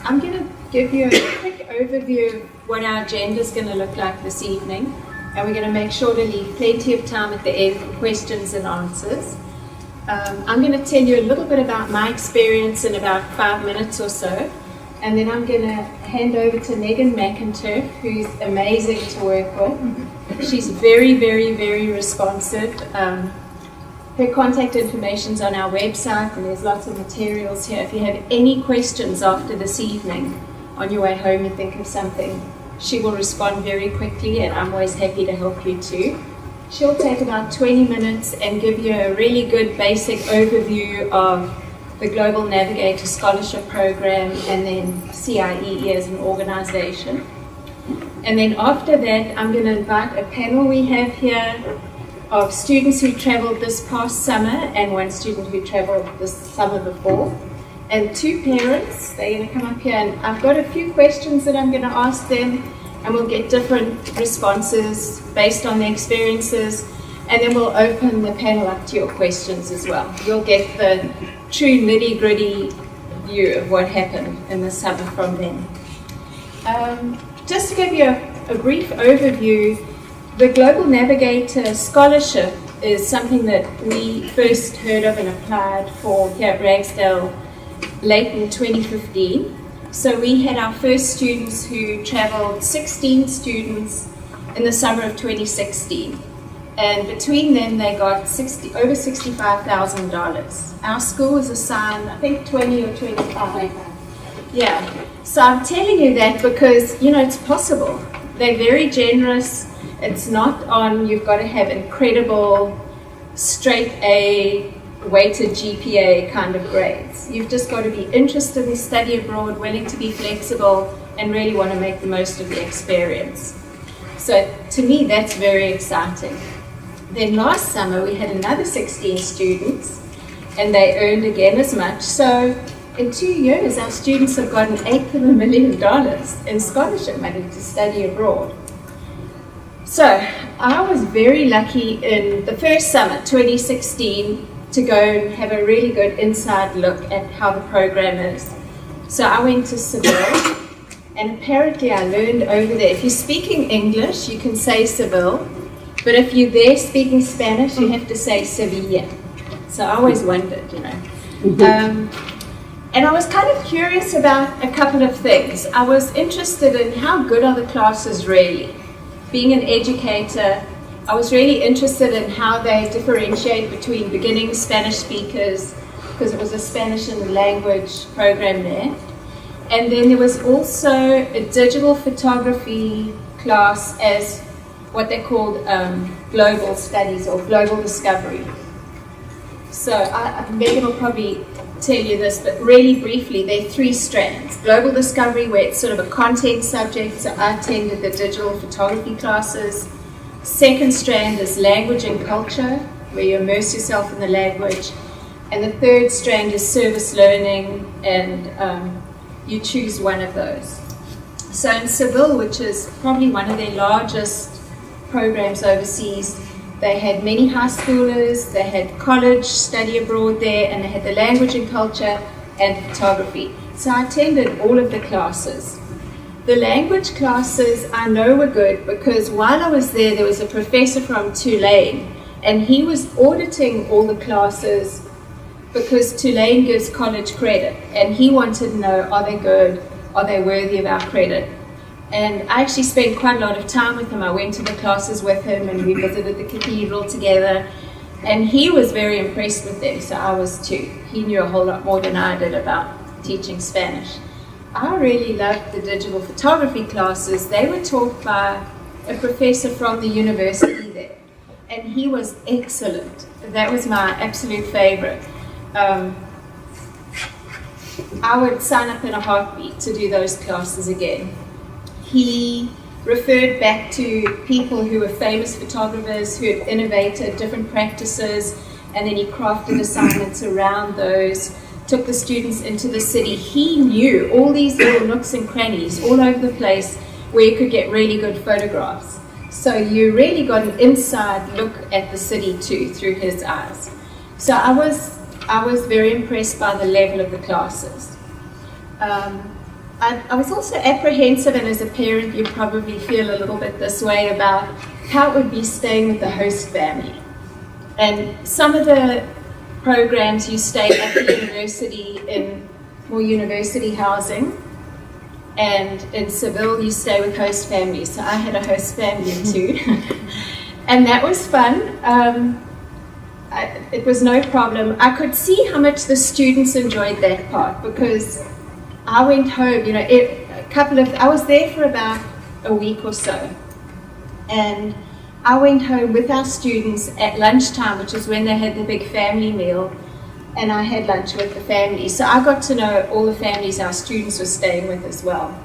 I'm going to give you a quick overview of what our agenda is going to look like this evening, and we're going to make sure to leave plenty of time at the end for questions and answers. I'm going to tell you a little bit about my experience in about 5 minutes or so, and then I'm going to hand over to Megan McInturf, who's amazing to work with. She's very, very, very responsive. Her contact information's on our website, and there's lots of materials here. If you have any questions after this evening, on your way home you think of something, she will respond very quickly, and I'm always happy to help you too. She'll take about 20 minutes and give you a really good basic overview of the Global Navigator Scholarship Program and then CIEE as an organization. And then after that, I'm going to invite a panel we have here of students who traveled this past summer and one student who traveled this summer before, and 2 parents. They're going to come up here, and I've got a few questions that I'm going to ask them, and we'll get different responses based on their experiences, and then we'll open the panel up to your questions as well. You'll get the true nitty-gritty view of what happened in the summer from them. Just to give you a brief overview, the Global Navigator Scholarship is something that we first heard of and applied for here at Ragsdale late in 2015. So we had our first students who traveled, 16 students in the summer of 2016. And between them they got over $65,000. Our school was assigned, I think, 20 or 25. Yeah. So I'm telling you that because, you know, it's possible. They're very generous. It's not on, you've got to have incredible, straight A, weighted GPA kind of grades. You've just got to be interested in study abroad, willing to be flexible, and really want to make the most of the experience. So to me, that's very exciting. Then last summer, we had another 16 students, and they earned again as much. So in 2 years, our students have got $850,000 in scholarship money to study abroad. So I was very lucky in the first summer, 2016, to go and have a really good inside look at how the program is. So I went to Seville, and apparently I learned over there, if you're speaking English, you can say Seville, but if you're there speaking Spanish, you have to say Sevilla. So I always wondered, you know. And I was kind of curious about a couple of things. I was interested in how good are the classes really. Being an educator, I was really interested in how they differentiate between beginning Spanish speakers, because it was a Spanish and language program there. And then there was also a digital photography class as what they called global studies or global discovery. So Megan will probably tell you this, but really briefly, there are 3 strands. Global discovery, where it's sort of a content subject, so I attended the digital photography classes. Second strand is language and culture, where you immerse yourself in the language. And the third strand is service learning, and you choose one of those. So in Seville, which is probably one of their largest programs overseas, they had many high schoolers, they had college study abroad there, and they had the language and culture and photography. So I attended all of the classes. The language classes I know were good because while I was there was a professor from Tulane, and he was auditing all the classes because Tulane gives college credit, and he wanted to know, are they good, are they worthy of our credit? And I actually spent quite a lot of time with him. I went to the classes with him, and we visited the cathedral together, and he was very impressed with them, so I was too. He knew a whole lot more than I did about teaching Spanish. I really loved the digital photography classes. They were taught by a professor from the university there, and he was excellent. That was my absolute favorite. I would sign up in a heartbeat to do those classes again. He referred back to people who were famous photographers who had innovated different practices, and then he crafted assignments around those, took the students into the city. He knew all these little nooks and crannies all over the place where you could get really good photographs. So you really got an inside look at the city too through his eyes. So I was very impressed by the level of the classes. I was also apprehensive, and as a parent you probably feel a little bit this way about how it would be staying with the host family. And some of the programs you stay at the university in more university housing, and in Seville you stay with host families. So I had a host family too. And that was fun. It was no problem. I could see how much the students enjoyed that part, because I went home, you know, I was there for about a week or so. And I went home with our students at lunchtime, which is when they had the big family meal, and I had lunch with the family. So I got to know all the families our students were staying with as well.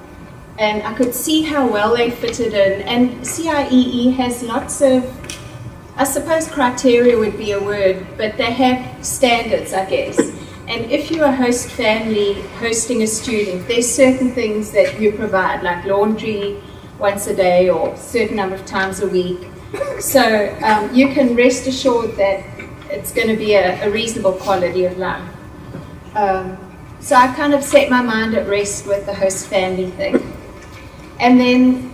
And I could see how well they fitted in. And CIEE has lots of, I suppose criteria would be a word, but they have standards, I guess. And if you're a host family hosting a student, there's certain things that you provide, like laundry once a day or a certain number of times a week. So you can rest assured that it's going to be a reasonable quality of life. So I kind of set my mind at rest with the host family thing. And then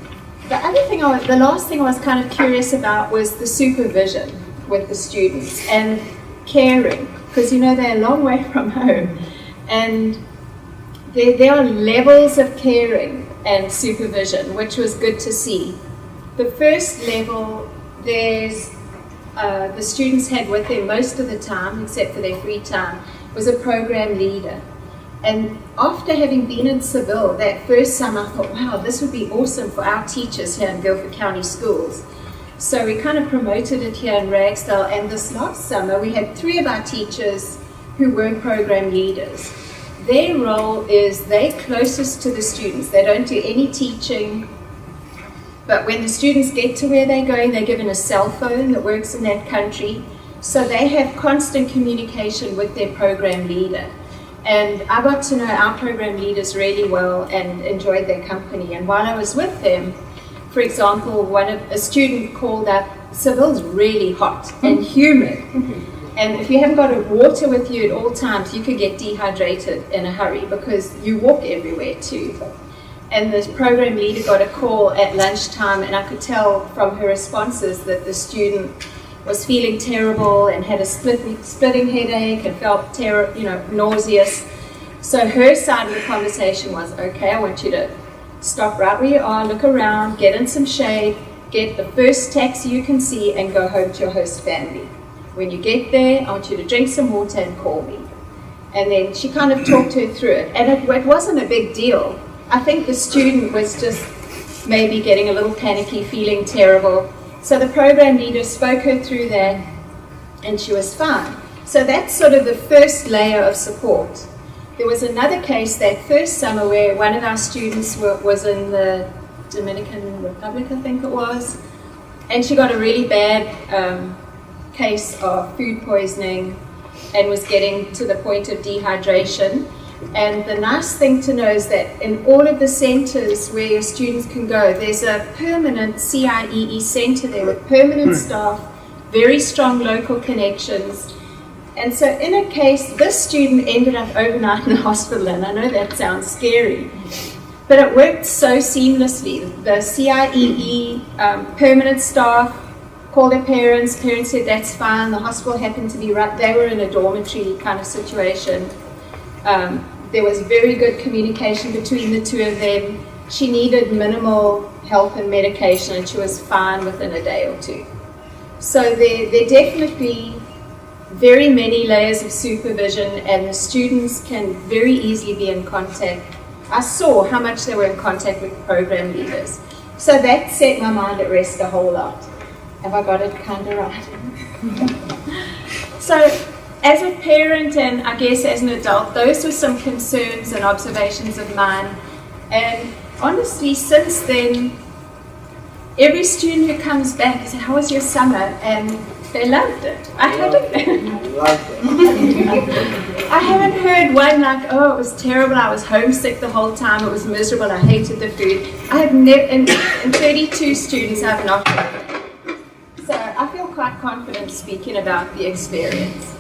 the last thing I was kind of curious about was the supervision with the students and caring, because you know they're a long way from home, and there are levels of caring and supervision, which was good to see. The first level, there's the students had with them most of the time, except for their free time, was a program leader. And after having been in Seville that first summer, I thought, wow, this would be awesome for our teachers here in Guilford County Schools. So we kind of promoted it here in Ragsdale, and this last summer we had 3 of our teachers who were program leaders. Their role is they're closest to the students. They don't do any teaching, but when the students get to where they're going, they're given a cell phone that works in that country. So they have constant communication with their program leader. And I got to know our program leaders really well and enjoyed their company. And while I was with them, for example, a student called up, Seville's really hot and humid. And if you haven't got water with you at all times, you could get dehydrated in a hurry because you walk everywhere too. And this program leader got a call at lunchtime, and I could tell from her responses that the student was feeling terrible and had a splitting headache and felt nauseous. So her side of the conversation was, okay, I want you to stop right where you are, look around, get in some shade, get the first taxi you can see, and go home to your host family. When you get there, I want you to drink some water and call me. And then she kind of talked her through it. And it wasn't a big deal. I think the student was just maybe getting a little panicky, feeling terrible. So the program leader spoke her through that, and she was fine. So that's sort of the first layer of support. There was another case that first summer where one of our students was in the Dominican Republic, I think it was, and she got a really bad case of food poisoning and was getting to the point of dehydration. And the nice thing to know is that in all of the centers where your students can go, there's a permanent CIEE center there with permanent staff, very strong local connections. And so in a case, this student ended up overnight in the hospital, and I know that sounds scary, but it worked so seamlessly. The CIEE permanent staff called their parents said that's fine, the hospital happened to be right, they were in a dormitory kind of situation. There was very good communication between the 2 of them. She needed minimal help and medication, and she was fine within a day or 2. So there definitely very many layers of supervision, and the students can very easily be in contact. I saw how much they were in contact with program leaders. So that set my mind at rest a whole lot. Have I got it kind of right? So as a parent, and I guess as an adult, those were some concerns and observations of mine. And honestly, since then, every student who comes back says, how was your summer? And they loved it. I haven't heard one like, oh, it was terrible, I was homesick the whole time, it was miserable, I hated the food. I have never, in 32 students, I've not heard it. So I feel quite confident speaking about the experience.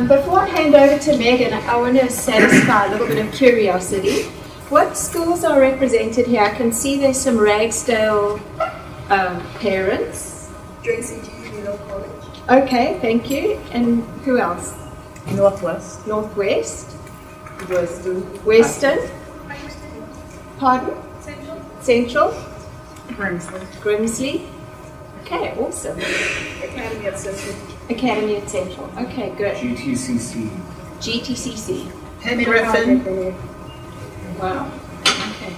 Before I hand over to Megan, I want to satisfy a little bit of curiosity. What schools are represented here? I can see there's some Ragsdale parents. Tracy Junior College. Okay, thank you. And who else? Northwest. Northwest. Western. Western. Pardon? Central. Grimsley. Grimsley. Okay, awesome. Academy at Central. Academy at Central. Okay, good. GTCC. GTCC. Griffin. Wow. Okay.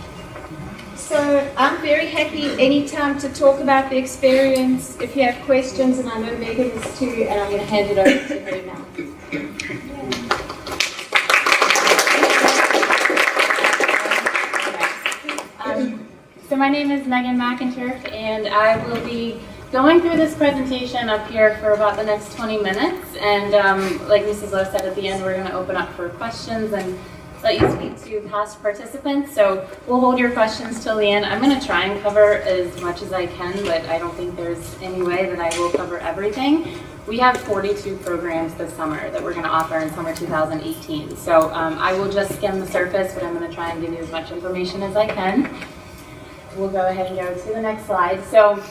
So I'm very happy anytime to talk about the experience. If you have questions, and I know Megan is too, and I'm going to hand it over to her now. So my name is Megan McInturf, and I will be going through this presentation up here for about the next 20 minutes. And like Mrs. Lowe said at the end, we're going to open up for questions and let you speak to past participants. So we'll hold your questions till the end. I'm going to try and cover as much as I can, but I don't think there's any way that I will cover everything. We have 42 programs this summer that we're going to offer in summer 2018. So I will just skim the surface, but I'm going to try and give you as much information as I can. We'll go ahead and go to the next slide. So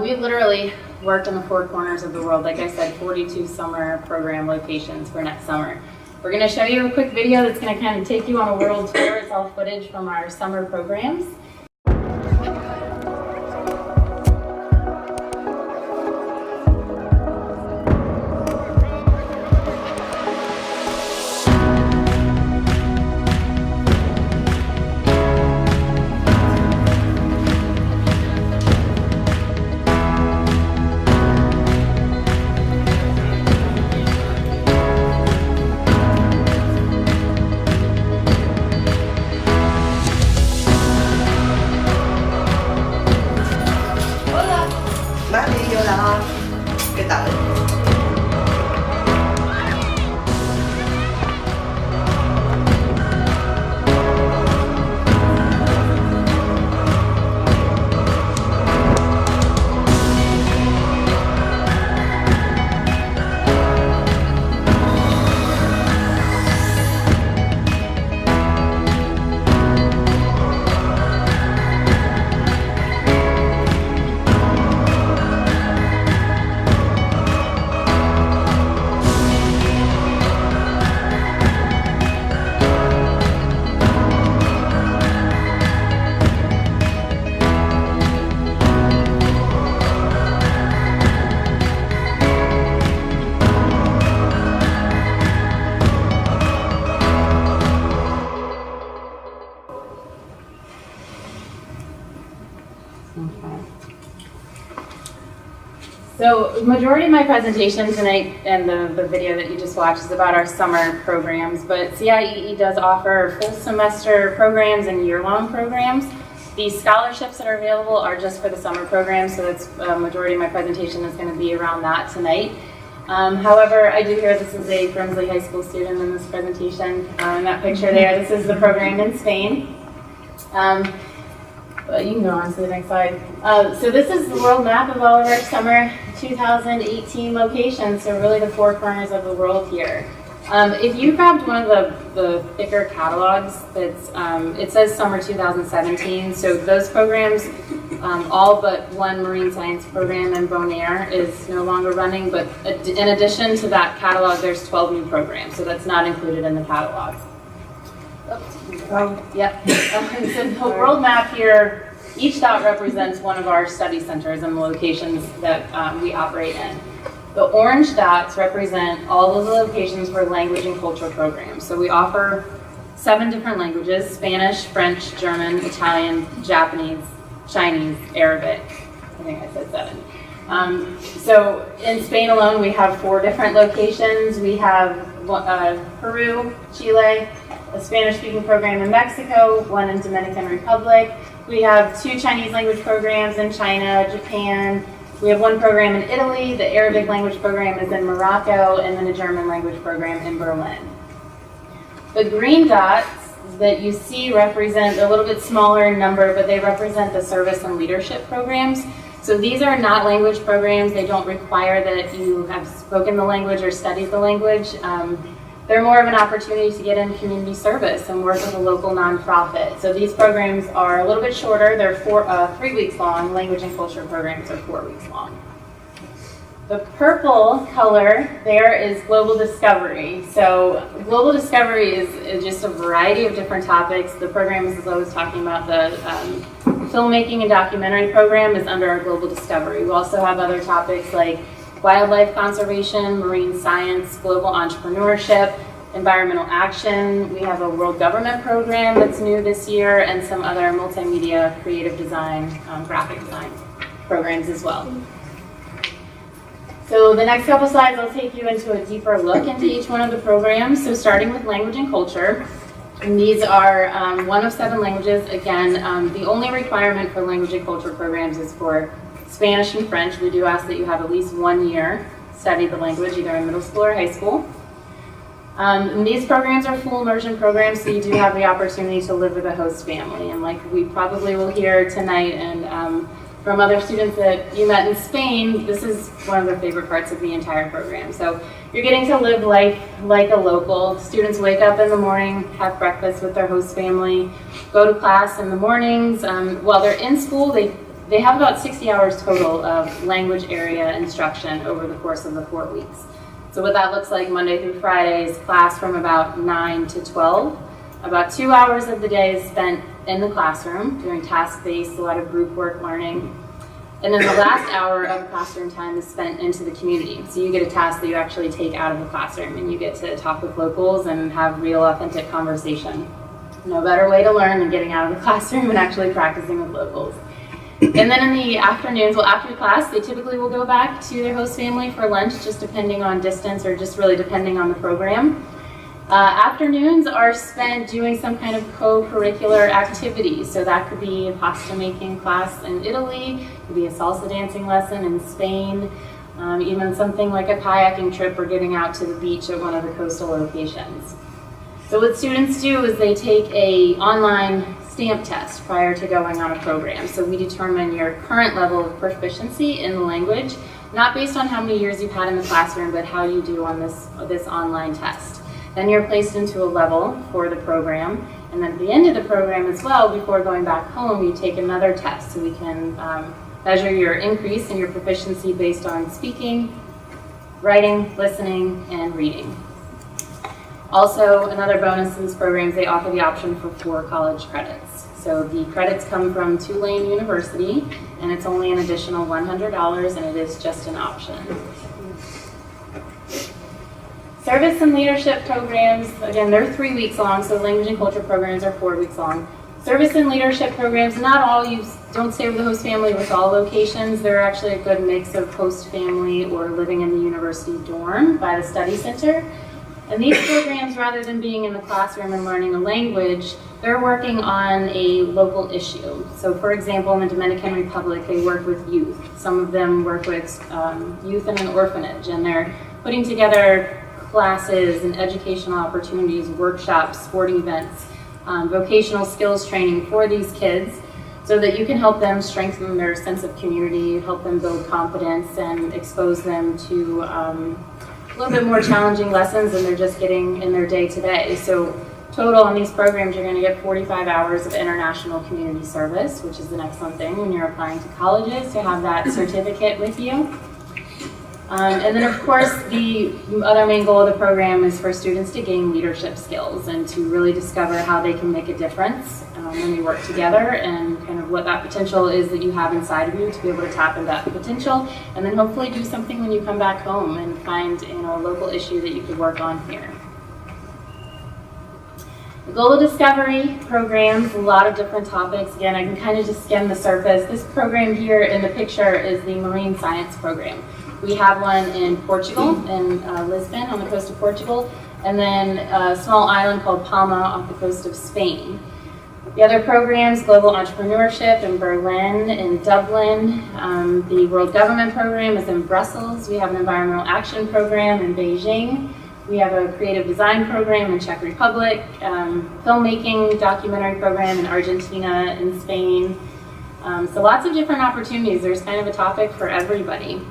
we literally worked in the four corners of the world. Like I said, 42 summer program locations for next summer. We're going to show you a quick video that's going to kind of take you on a world tour. It's all footage from our summer programs. ¿Qué tal? So the majority of my presentation tonight and the video that you just watched is about our summer programs, but CIEE does offer full semester programs and year-long programs. The scholarships that are available are just for the summer programs, so that's majority of my presentation is going to be around that tonight. However, I do hear this is a Grimsley High School student in this presentation. In that picture there, this is the program in Spain. But you can go on to the next slide. So this is the world map of all of our summer 2018 locations, so really the four corners of the world here. If you grabbed one of the thicker catalogs, that's, it says summer 2017, so those programs, all but one marine science program in Bonaire is no longer running, but in addition to that catalog, there's 12 new programs, so that's not included in the catalog. Yep. So the world map here, each dot represents one of our study centers and the locations that we operate in. The orange dots represent all of the locations for language and culture programs. So we offer 7 different languages: Spanish, French, German, Italian, Japanese, Chinese, Arabic. I think I said 7. So in Spain alone, we have 4 different locations. We have Peru, Chile, a Spanish-speaking program in Mexico, 1 in Dominican Republic. We have 2 Chinese language programs in China, Japan. We have 1 program in Italy. The Arabic language program is in Morocco, and then a German language program in Berlin. The green dots that you see represent a little bit smaller in number, but they represent the service and leadership programs. So these are not language programs. They don't require that you have spoken the language or studied the language. they're more of an opportunity to get into community service and work with a local nonprofit. So these programs are a little bit shorter. They're 3 weeks long. Language and culture programs are 4 weeks long. The purple color there is Global Discovery. So Global Discovery is just a variety of different topics. The program, as I was talking about, the filmmaking and documentary program is under our Global Discovery. We also have other topics like wildlife conservation, marine science, global entrepreneurship, environmental action. We have a world government program that's new this year, and some other multimedia, creative design, graphic design programs as well. So the next couple slides, I'll take you into a deeper look into each one of the programs. So starting with language and culture, and these are one of 7 languages. Again, the only requirement for language and culture programs is for Spanish and French. We do ask that you have at least 1 year studied the language, either in middle school or high school. And these programs are full immersion programs, so you do have the opportunity to live with a host family. And like we probably will hear tonight, and from other students that you met in Spain, this is one of their favorite parts of the entire program. So you're getting to live life like a local. Students wake up in the morning, have breakfast with their host family, go to class in the mornings. While they're in school, they have about 60 hours total of language area instruction over the course of the 4 weeks. So what that looks like Monday through Friday is class from about 9 to 12. About 2 hours of the day is spent in the classroom doing task-based, a lot of group work learning. And then the last hour of classroom time is spent into the community. So you get a task that you actually take out of the classroom, and you get to talk with locals and have real authentic conversation. No better way to learn than getting out of the classroom and actually practicing with locals. And then in the afternoons, well, after class, they typically will go back to their host family for lunch, just depending on distance or just really depending on the program. Afternoons are spent doing some kind of co-curricular activity. So that could be a pasta making class in Italy, it could be a salsa dancing lesson in Spain, even something like a kayaking trip or getting out to the beach at one of the coastal locations. So what students do is they take an online stamp test prior to going on a program. So we determine your current level of proficiency in the language, not based on how many years you've had in the classroom, but how you do on this online test. Then you're placed into a level for the program, and then at the end of the program as well, before going back home, you take another test so we can measure your increase in your proficiency based on speaking, writing, listening, and reading. Also, another bonus in these programs, they offer the option for 4 college credits. So the credits come from Tulane University, and it's only an additional $100, and it is just an option. Service and leadership programs, again, they're 3 weeks long, so language and culture programs are 4 weeks long. Service and leadership programs, not all, you don't stay with the host family with all locations. They're actually a good mix of host family or living in the university dorm by the study center. And these programs, rather than being in the classroom and learning a language, they're working on a local issue. So for example, in the Dominican Republic, they work with youth. Some of them work with youth in an orphanage, and they're putting together classes and educational opportunities, workshops, sporting events, vocational skills training for these kids so that you can help them strengthen their sense of community, help them build confidence, and expose them to a little bit more challenging lessons than they're just getting in their day-to-day. So total on these programs, you're going to get 45 hours of international community service, which is an excellent thing when you're applying to colleges to have that certificate with you. And then, of course, the other main goal of the program is for students to gain leadership skills and to really discover how they can make a difference when they work together, and kind of what that potential is that you have inside of you to be able to tap into that potential, and then hopefully do something when you come back home and find a local issue that you could work on here. The Global Discovery programs, a lot of different topics. Again, I can kind of just skim the surface. This program here in the picture is the marine science program. We have one in Portugal, in Lisbon, on the coast of Portugal, and then a small island called Palma off the coast of Spain. The other programs, Global Entrepreneurship in Berlin, in Dublin. The World Government Program is in Brussels. We have an Environmental Action Program in Beijing. We have a Creative Design Program in Czech Republic, Filmmaking Documentary Program in Argentina, in Spain. So lots of different opportunities. There's kind of a topic for everybody.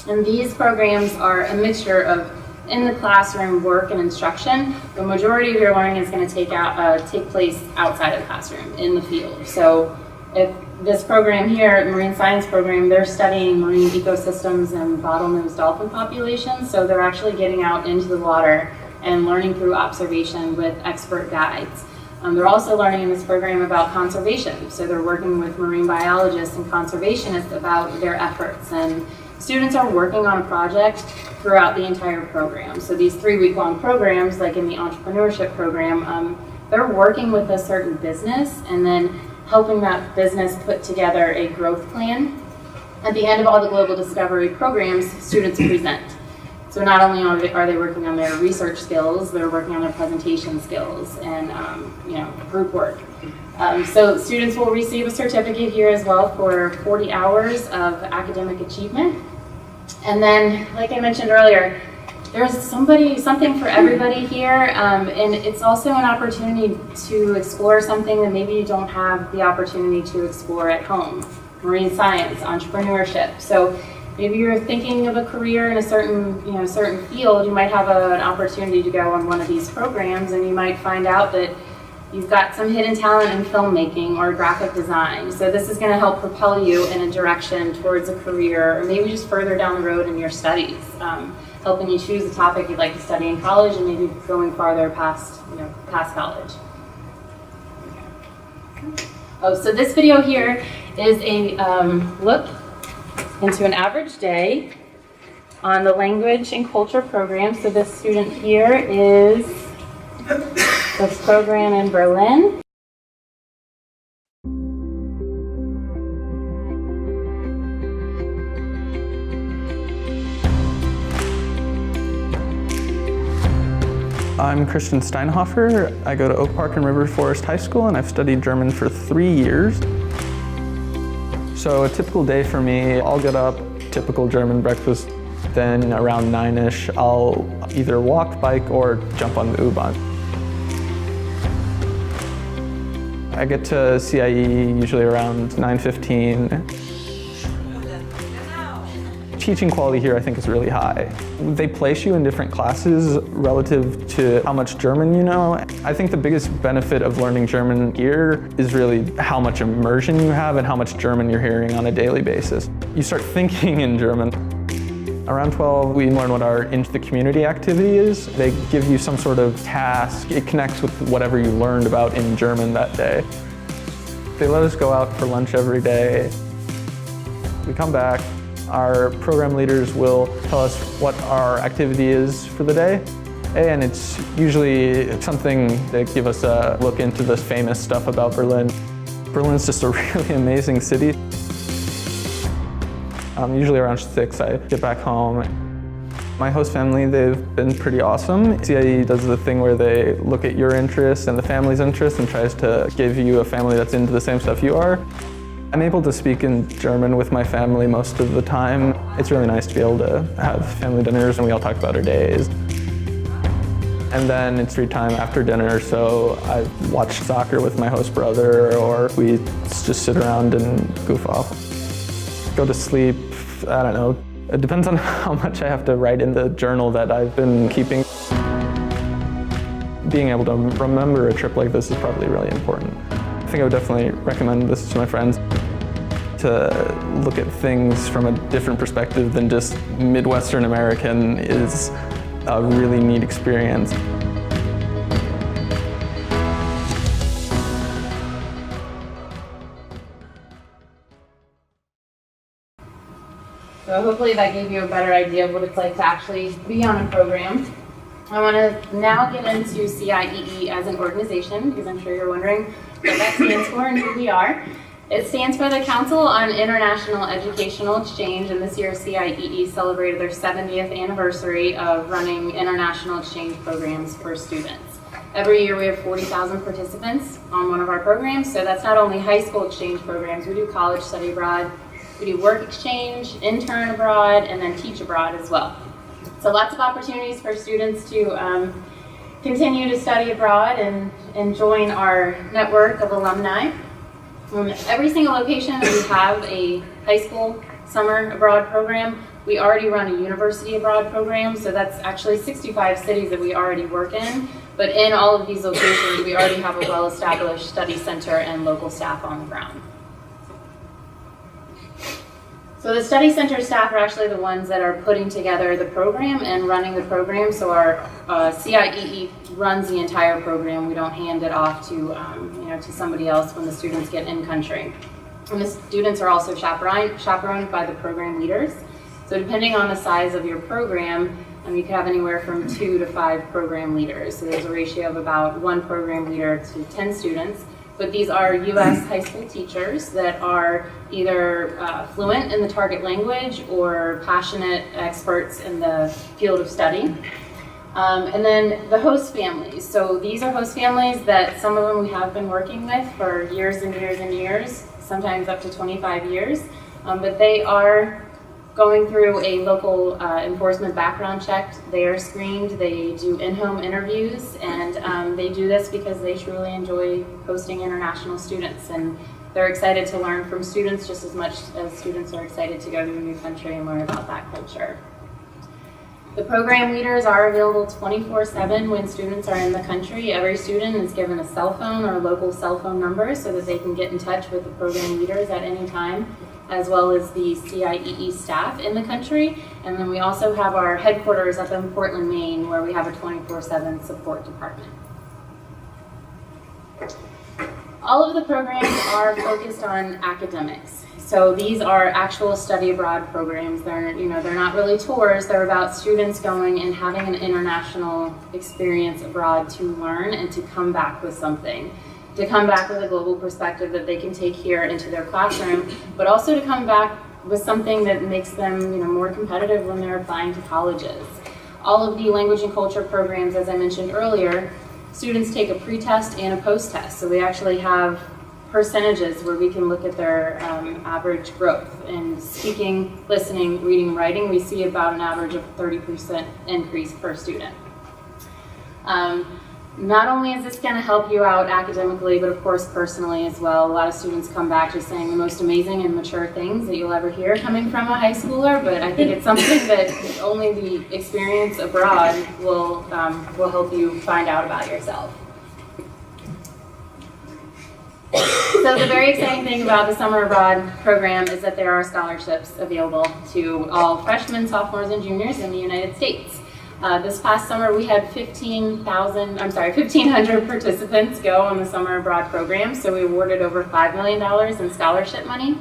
And these programs are a mixture of in the classroom work and instruction, the majority of your learning is going to take place outside of the classroom, in the field. So if this program here, Marine Science Program, they're studying marine ecosystems and bottlenose dolphin populations, so they're actually getting out into the water and learning through observation with expert guides. They're also learning in this program about conservation, so they're working with marine biologists and conservationists about their efforts, and students are working on a project throughout the entire program. So these 3-week-long programs, like in the entrepreneurship program, they're working with a certain business and then helping that business put together a growth plan. At the end of all the global discovery programs, students present. So not only are they working on their research skills, they're working on their presentation skills and group work. So students will receive a certificate here as well for 40 hours of academic achievement. And then, like I mentioned earlier, there's something for everybody here, and it's also an opportunity to explore something that maybe you don't have the opportunity to explore at home. Marine science, entrepreneurship. So maybe you're thinking of a career in a certain field, you might have an opportunity to go on one of these programs, and you might find out that you've got some hidden talent in filmmaking or graphic design. So this is going to help propel you in a direction towards a career, or maybe just further down the road in your studies, helping you choose a topic you'd like to study in college and maybe going farther past college. Oh, so this video here is a look into an average day on the language and culture program. So this student here is this program in Berlin. I'm Christian Steinhofer. I go to Oak Park and River Forest High School, and I've studied German for 3 years. So a typical day for me, I'll get up, typical German breakfast, then around 9-ish, I'll either walk, bike, or jump on the U-Bahn. I get to CIE usually around 9:15. Teaching quality here I think is really high. They place you in different classes relative to how much German you know. I think the biggest benefit of learning German here is really how much immersion you have and how much German you're hearing on a daily basis. You start thinking in German. Around 12, we learn what our Into the Community activity is. They give you some sort of task. It connects with whatever you learned about in German that day. They let us go out for lunch every day. We come back. Our program leaders will tell us what our activity is for the day. And it's usually something that give us a look into the famous stuff about Berlin. Berlin's just a really amazing city. Usually around 6, I get back home. My host family, they've been pretty awesome. CIE does the thing where they look at your interests and the family's interests and tries to give you a family that's into the same stuff you are. I'm able to speak in German with my family most of the time. It's really nice to be able to have family dinners and we all talk about our days. And then it's free time after dinner, so I watch soccer with my host brother, or we just sit around and goof off. Go to sleep, I don't know. It depends on how much I have to write in the journal that I've been keeping. Being able to remember a trip like this is probably really important. I think I would definitely recommend this to my friends, to look at things from a different perspective than just Midwestern American is a really neat experience. So hopefully that gave you a better idea of what it's like to actually be on a program. I want to now get into CIEE as an organization, because I'm sure you're wondering what that stands for and who we are. It stands for the Council on International Educational Exchange, and this year CIEE celebrated their 70th anniversary of running international exchange programs for students. Every year we have 40,000 participants on one of our programs, so that's not only high school exchange programs, we do college study abroad, we do work exchange, intern abroad, and then teach abroad as well. So lots of opportunities for students to continue to study abroad and join our network of alumni. Every single location we have a high school summer abroad program, We already run a university abroad program, so that's actually 65 cities that we already work in. But in all of these locations, we already have a well-established study center and local staff on the ground. So the study center staff are actually the ones that are putting together the program and running the program. So our CIEE runs the entire program. We don't hand it off to, to somebody else when the students get in country. And the students are also chaperoned by the program leaders. So depending on the size of your program, you could have anywhere from 2 to 5 program leaders. So there's a ratio of about 1 program leader to 10 students. But these are U.S. high school teachers that are either fluent in the target language or passionate experts in the field of study. And then the host families. So these are host families that some of them we have been working with for years and years and years, sometimes up to 25 years. But they are going through a local enforcement background check. They are screened, they do in-home interviews, and they do this because they truly enjoy hosting international students, and they're excited to learn from students just as much as students are excited to go to a new country and learn about that culture. The program leaders are available 24/7 when students are in the country. Every student is given a cell phone or a local cell phone number so that they can get in touch with the program leaders at any time, as well as the CIEE staff in the country. And then we also have our headquarters up in Portland, Maine, where we have a 24/7 support department. All of the programs are focused on academics. So these are actual study abroad programs. They're not really tours. They're about students going and having an international experience abroad to learn and to come back with something. To come back with a global perspective that they can take here into their classroom, but also to come back with something that makes them more competitive when they're applying to colleges. All of the language and culture programs, as I mentioned earlier, students take a pre-test and a post-test. So we actually have percentages where we can look at their average growth. In speaking, listening, reading, writing, we see about an average of 30% increase per student. Not only is this going to help you out academically, but of course personally as well. A lot of students come back just saying the most amazing and mature things that you'll ever hear coming from a high schooler, but I think it's something that only the experience abroad will help you find out about yourself. So the very exciting thing about the Summer Abroad program is that there are scholarships available to all freshmen, sophomores, and juniors in the United States. This past summer, we had 1,500 participants go on the Summer Abroad program, so we awarded over $5 million in scholarship money.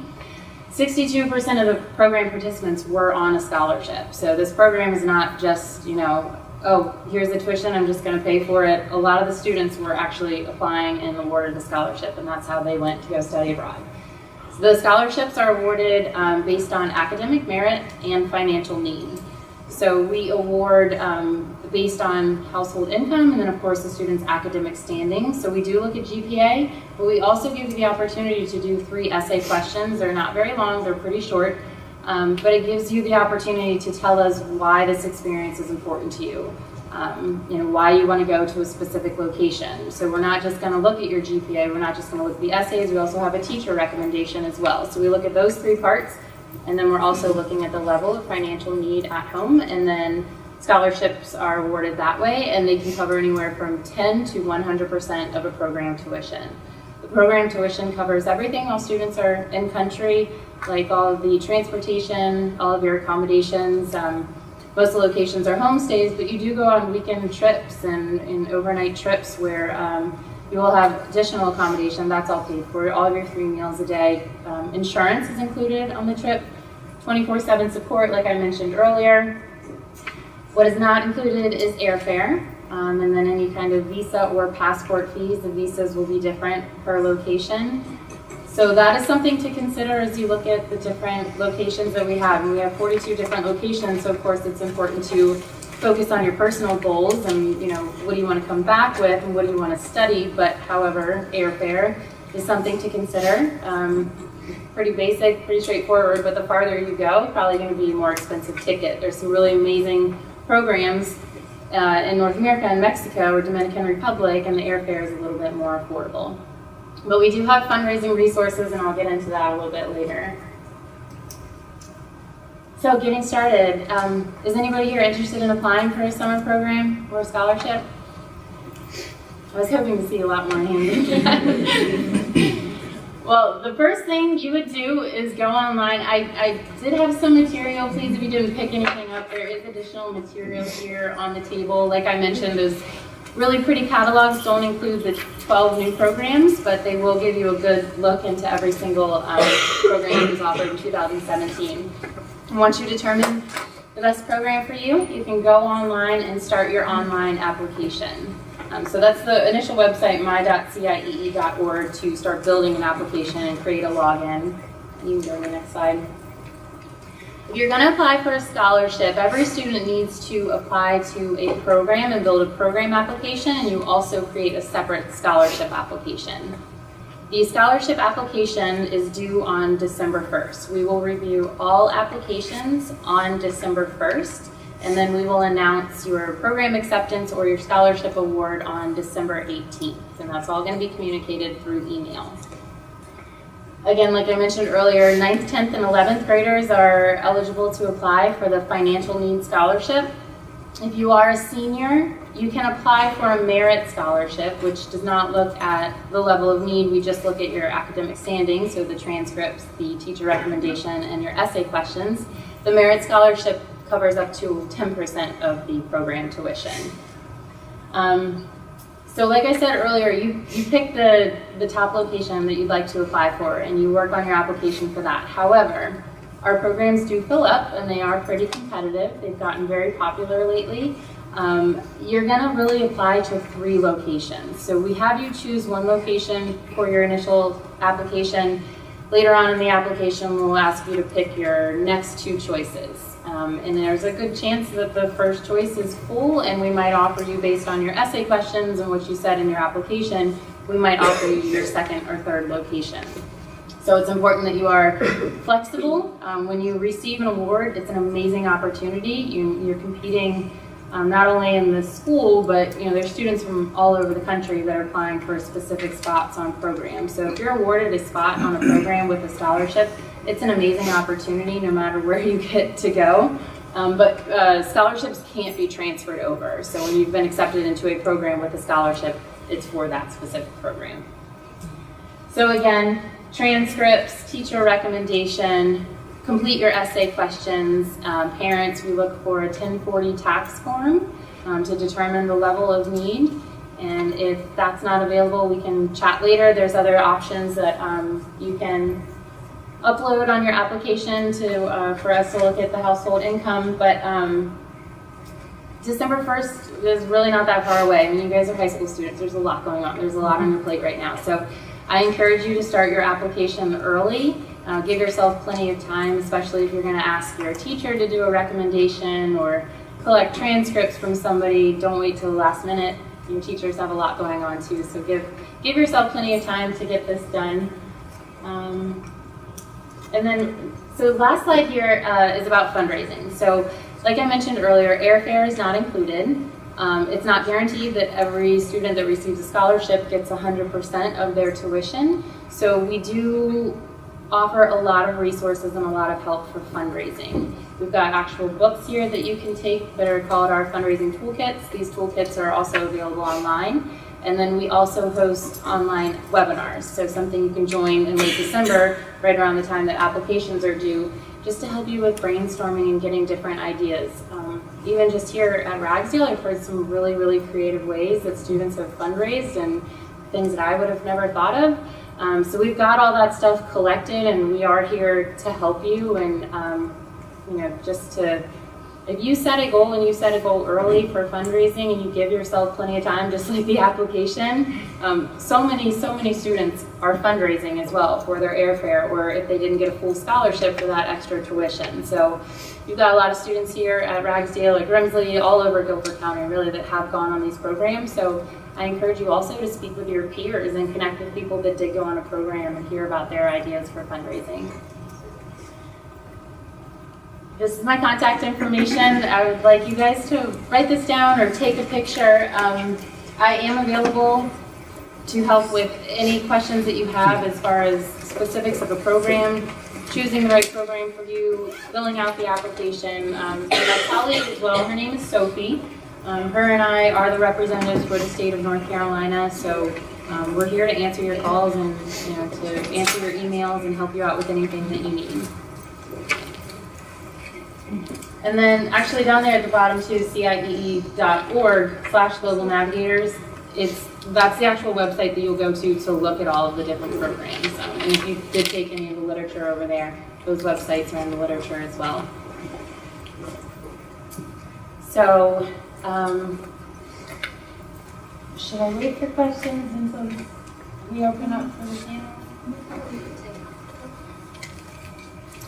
62% of the program participants were on a scholarship. So this program is not just, oh, here's the tuition, I'm just going to pay for it. A lot of the students were actually applying and awarded the scholarship, and that's how they went to go study abroad. So the scholarships are awarded based on academic merit and financial need. So we award based on household income and then of course the student's academic standing. So we do look at GPA, but we also give you the opportunity to do 3 essay questions. They're not very long, they're pretty short, but it gives you the opportunity to tell us why this experience is important to you. Why you want to go to a specific location. So we're not just going to look at your GPA, we're not just going to look at the essays, we also have a teacher recommendation as well. So we look at those 3 parts. And then we're also looking at the level of financial need at home, and then scholarships are awarded that way, and they can cover anywhere from 10 to 100% of a program tuition. The program tuition covers everything while students are in country, like all of the transportation, all of your accommodations. Most of the locations are homestays, but you do go on weekend trips and overnight trips where you will have additional accommodation. That's all paid for, all of your 3 meals a day. Insurance is included on the trip. 24/7 support, like I mentioned earlier. What is not included is airfare, and then any kind of visa or passport fees. The visas will be different per location. So that is something to consider as you look at the different locations that we have. And we have 42 different locations, so of course it's important to focus on your personal goals and what do you want to come back with and what do you want to study. But however, airfare is something to consider. Pretty basic, pretty straightforward, but the farther you go, probably going to be a more expensive ticket. There's some really amazing programs in North America and Mexico or Dominican Republic, and the airfare is a little bit more affordable. But we do have fundraising resources, and I'll get into that a little bit later. So getting started, is anybody here interested in applying for a summer program or a scholarship? I was hoping to see a lot more hands. Well, the first thing you would do is go online. I did have some material. Please, if you didn't pick anything up, there is additional material here on the table. Like I mentioned, those really pretty catalogs don't include the 12 new programs, but they will give you a good look into every single program that was offered in 2017. And once you determine the best program for you, you can go online and start your online application. So that's the initial website, my.ciee.org, to start building an application and create a login. You can go to the next slide. If you're going to apply for a scholarship, every student needs to apply to a program and build a program application, and you also create a separate scholarship application. The scholarship application is due on December 1st. We will review all applications on December 1st. And then we will announce your program acceptance or your scholarship award on December 18th. And that's all going to be communicated through email. Again, like I mentioned earlier, 9th, 10th, and 11th graders are eligible to apply for the financial needs scholarship. If you are a senior, you can apply for a merit scholarship, which does not look at the level of need. We just look at your academic standing, so the transcripts, the teacher recommendation, and your essay questions. The merit scholarship covers up to 10% of the program tuition. So like I said earlier, you pick the top location that you'd like to apply for, and you work on your application for that. However, our programs do fill up, and they are pretty competitive. They've gotten very popular lately. You're gonna really apply to 3 locations. So we have you choose one location for your initial application. Later on in the application, we'll ask you to pick your next 2 choices. And there's a good chance that the first choice is full, and we might offer you, based on your essay questions and what you said in your application, we might offer you your second or third location. So it's important that you are flexible. When you receive an award, it's an amazing opportunity. You're competing not only in the school, but there's students from all over the country that are applying for specific spots on programs. So if you're awarded a spot on a program with a scholarship, it's an amazing opportunity no matter where you get to go. But scholarships can't be transferred over. So when you've been accepted into a program with a scholarship, it's for that specific program. So again, transcripts, teacher recommendation, complete your essay questions. Parents, we look for a 1040 tax form to determine the level of need. And if that's not available, we can chat later. There's other options that you can upload on your application to for us to look at the household income. But December 1st is really not that far away. I mean, you guys are high school students. There's a lot going on. There's a lot on your plate right now. So I encourage you to start your application early. Give yourself plenty of time, especially if you're going to ask your teacher to do a recommendation or collect transcripts from somebody. Don't wait till the last minute. Your teachers have a lot going on too, so give yourself plenty of time to get this done. And then, so the last slide here is about fundraising. So like I mentioned earlier, airfare is not included. It's not guaranteed that every student that receives a scholarship gets 100% of their tuition. So we do offer a lot of resources and a lot of help for fundraising. We've got actual books here that you can take that are called our fundraising toolkits. These toolkits are also available online. And then we also host online webinars. So something you can join in late December, right around the time that applications are due, just to help you with brainstorming and getting different ideas. Even just here at Ragsdale, I've heard some really, really creative ways that students have fundraised and things that I would have never thought of. So we've got all that stuff collected, and we are here to help you and just to, if you set a goal and you set a goal early for fundraising and you give yourself plenty of time, just like the application, so many students are fundraising as well for their airfare, or if they didn't get a full scholarship for that extra tuition. So you've got a lot of students here at Ragsdale, at Grimsley, all over Guilford County really, that have gone on these programs. So I encourage you also to speak with your peers and connect with people that did go on a program and hear about their ideas for fundraising. This is my contact information. I would like you guys to write this down or take a picture. I am available to help with any questions that you have as far as specifics of a program. choosing the right program for you, filling out the application. And my colleague as well, her name is Sophie. Her and I are the representatives for the state of North Carolina, so we're here to answer your calls and to answer your emails and help you out with anything that you need. And then actually down there at the bottom too, ciee.org/global navigators, that's the actual website that you'll go to look at all of the different programs. And if you did take any of the literature over there, those websites are in the literature as well. So, should I wait for questions until we open up for the panel?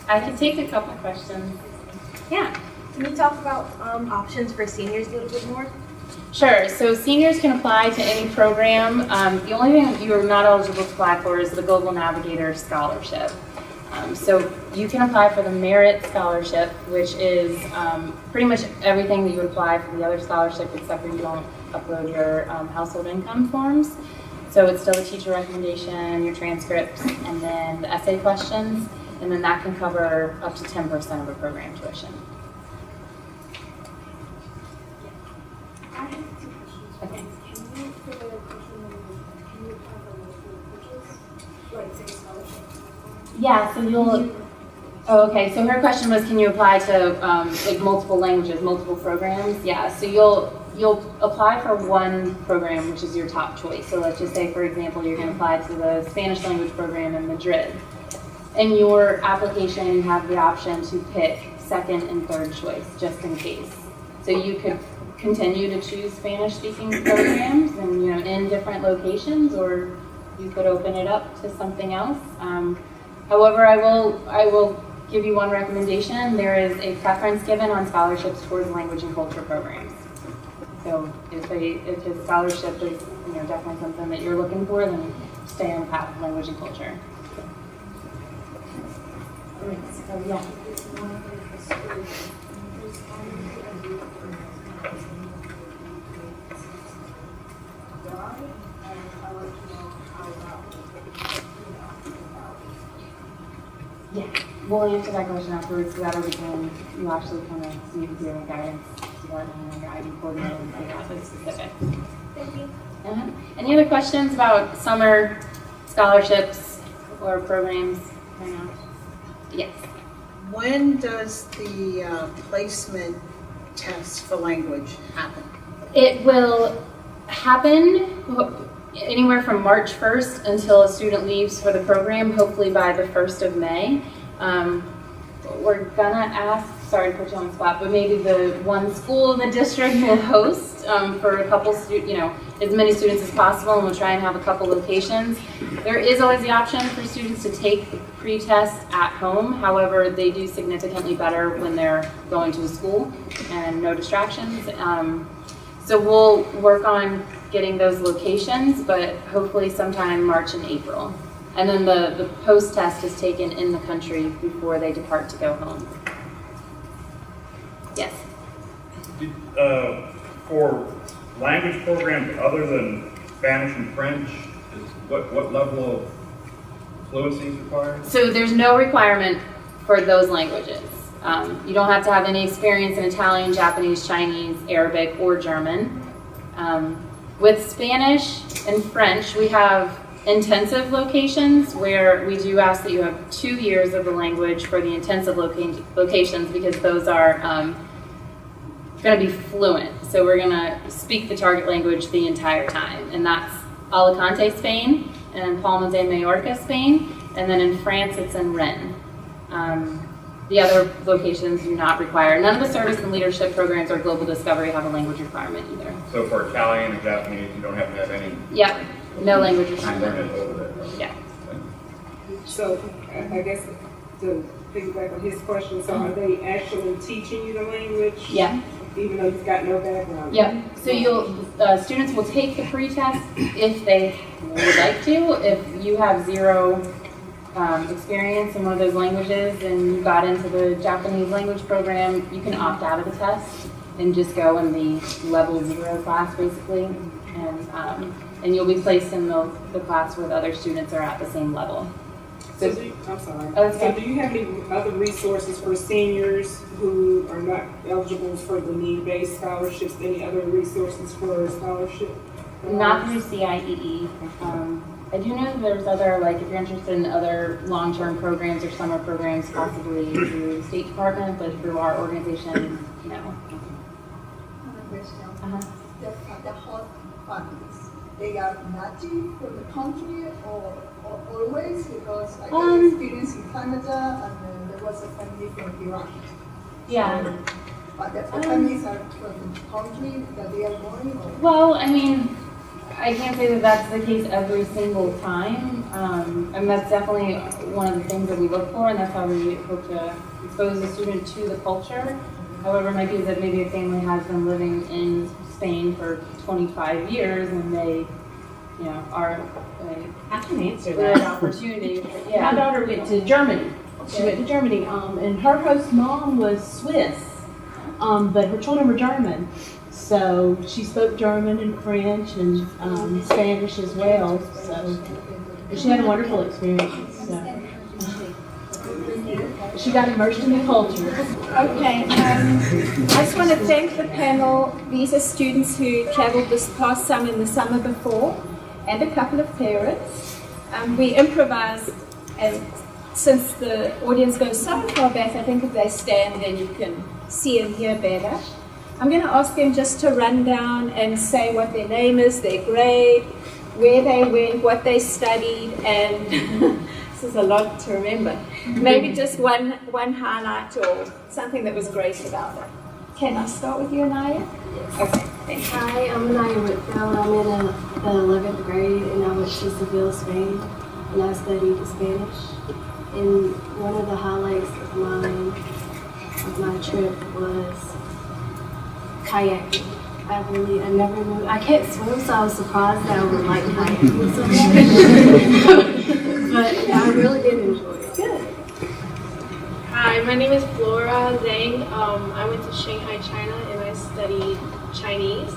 I can take a couple questions. Yeah. Can you talk about options for seniors a little bit more? Sure. So seniors can apply to any program. The only thing that you are not eligible to apply for is the Global Navigator Scholarship. So you can apply for the Merit Scholarship, which is pretty much everything that you would apply for the other scholarship, except for you don't upload your household income forms. So it's still a teacher recommendation, your transcripts, and then the essay questions, and then that can cover up to 10% of a program tuition. Okay. Yeah, so you'll, okay, so her question was, can you apply to like multiple languages, multiple programs? Yeah, so you'll apply for one program, which is your top choice. So let's just say, for example, you're going to apply to the Spanish language program in Madrid. In your application, you have the option to pick second and third choice, just in case. So you could continue to choose Spanish-speaking programs and in different locations, or you could open it up to something else. However, I will give you one recommendation. There is a preference given on scholarships towards language and culture programs. So if a scholarship is definitely something that you're looking for, then stay on the path of language and culture. So yeah. Yeah, we'll answer that question afterwards, so that way you actually kind of see the zero guidance regarding the guide and coordinate and figure out the specifics. Thank you. Any other questions about summer scholarships or programs right now? Yes. When does the placement test for language happen? It will happen anywhere from March 1st until a student leaves for the program, hopefully by the 1st of May. We're gonna ask, sorry to put you on the spot, but maybe the one school in the district will host for a couple as many students as possible, and we'll try and have a couple locations. There is always the option for students to take the pre-test at home. However, they do significantly better when they're going to a school and no distractions. So we'll work on getting those locations, but hopefully sometime March and April. And then the post-test is taken in the country before they depart to go home. Yes? For language programs other than Spanish and French, what level of fluency is required? So there's no requirement for those languages. You don't have to have any experience in Italian, Japanese, Chinese, Arabic, or German. With Spanish and French, we have intensive locations where we do ask that you have 2 years of the language for the intensive locations, because those are going to be fluent. So we're going to speak the target language the entire time, and that's Alicante, Spain, and Palma de Mallorca, Spain, and then in France it's in Rennes. The other locations do not require. None of the service and leadership programs or global discovery have a language requirement either. So for Italian and Japanese, you don't have to have any. Yep, no language You learn requirement. it over there. Yeah. So I guess to piggyback on his question, so are they actually teaching you the language? Yeah. Even though you've got no background? Yep. So students will take the pre-test if they would like to. If you have zero experience in one of those languages and you got into the Japanese language program, you can opt out of the test and just go in the level 0 class basically, and you'll be placed in the class where the other students are at the same level. I'm sorry. Oh, it's So okay. do you have any other resources for seniors who are not eligible for the need-based scholarships? Any other resources for scholarship? Not through CIEE. I do know that there's other, like, if you're interested in other long-term programs or summer programs, possibly through the State Department, but through our organization, no. Another question. Uh-huh. The hot funds, they are native for the country or always? Because I got experience in Canada and there was a family from Iraq. Yeah. So, but the families are from the country that they are going or? Well, I mean, I can't say that that's the case every single time. And that's definitely one of the things that we look for, and that's how we hope to expose the student to the culture. However, it might be that maybe a family has been living in Spain for 25 years and they, you know, are I can answer good that. opportunity. My Yeah. daughter went to Germany. She went to Germany, and her host mom was Swiss, but her children were German. So she spoke German and French and Spanish as well. So she had a wonderful experience. So she got immersed in the culture. Okay, I just want to thank the panel. These are students who traveled this past summer and the summer before, and a couple of parents. We improvised, and since the audience goes so far back, I think if they stand then you can see and hear better. I'm going to ask them just to run down and say what their name is, their grade, where they went, what they studied, and this is a lot to remember. Maybe just one highlight or something that was great about it. Can I start with you, Anaya? Okay, thank you. Hi, I'm Anaya Whitfield. I'm in the 11th grade and I went to Seville, Spain, and I studied Spanish. And one of the highlights of my trip was kayaking. I never knew, I can't swim, so I was surprised that I would like kayaking so much. But I really did enjoy it. Good. Hi, my name is Flora Zhang. I went to Shanghai, China, and I studied Chinese.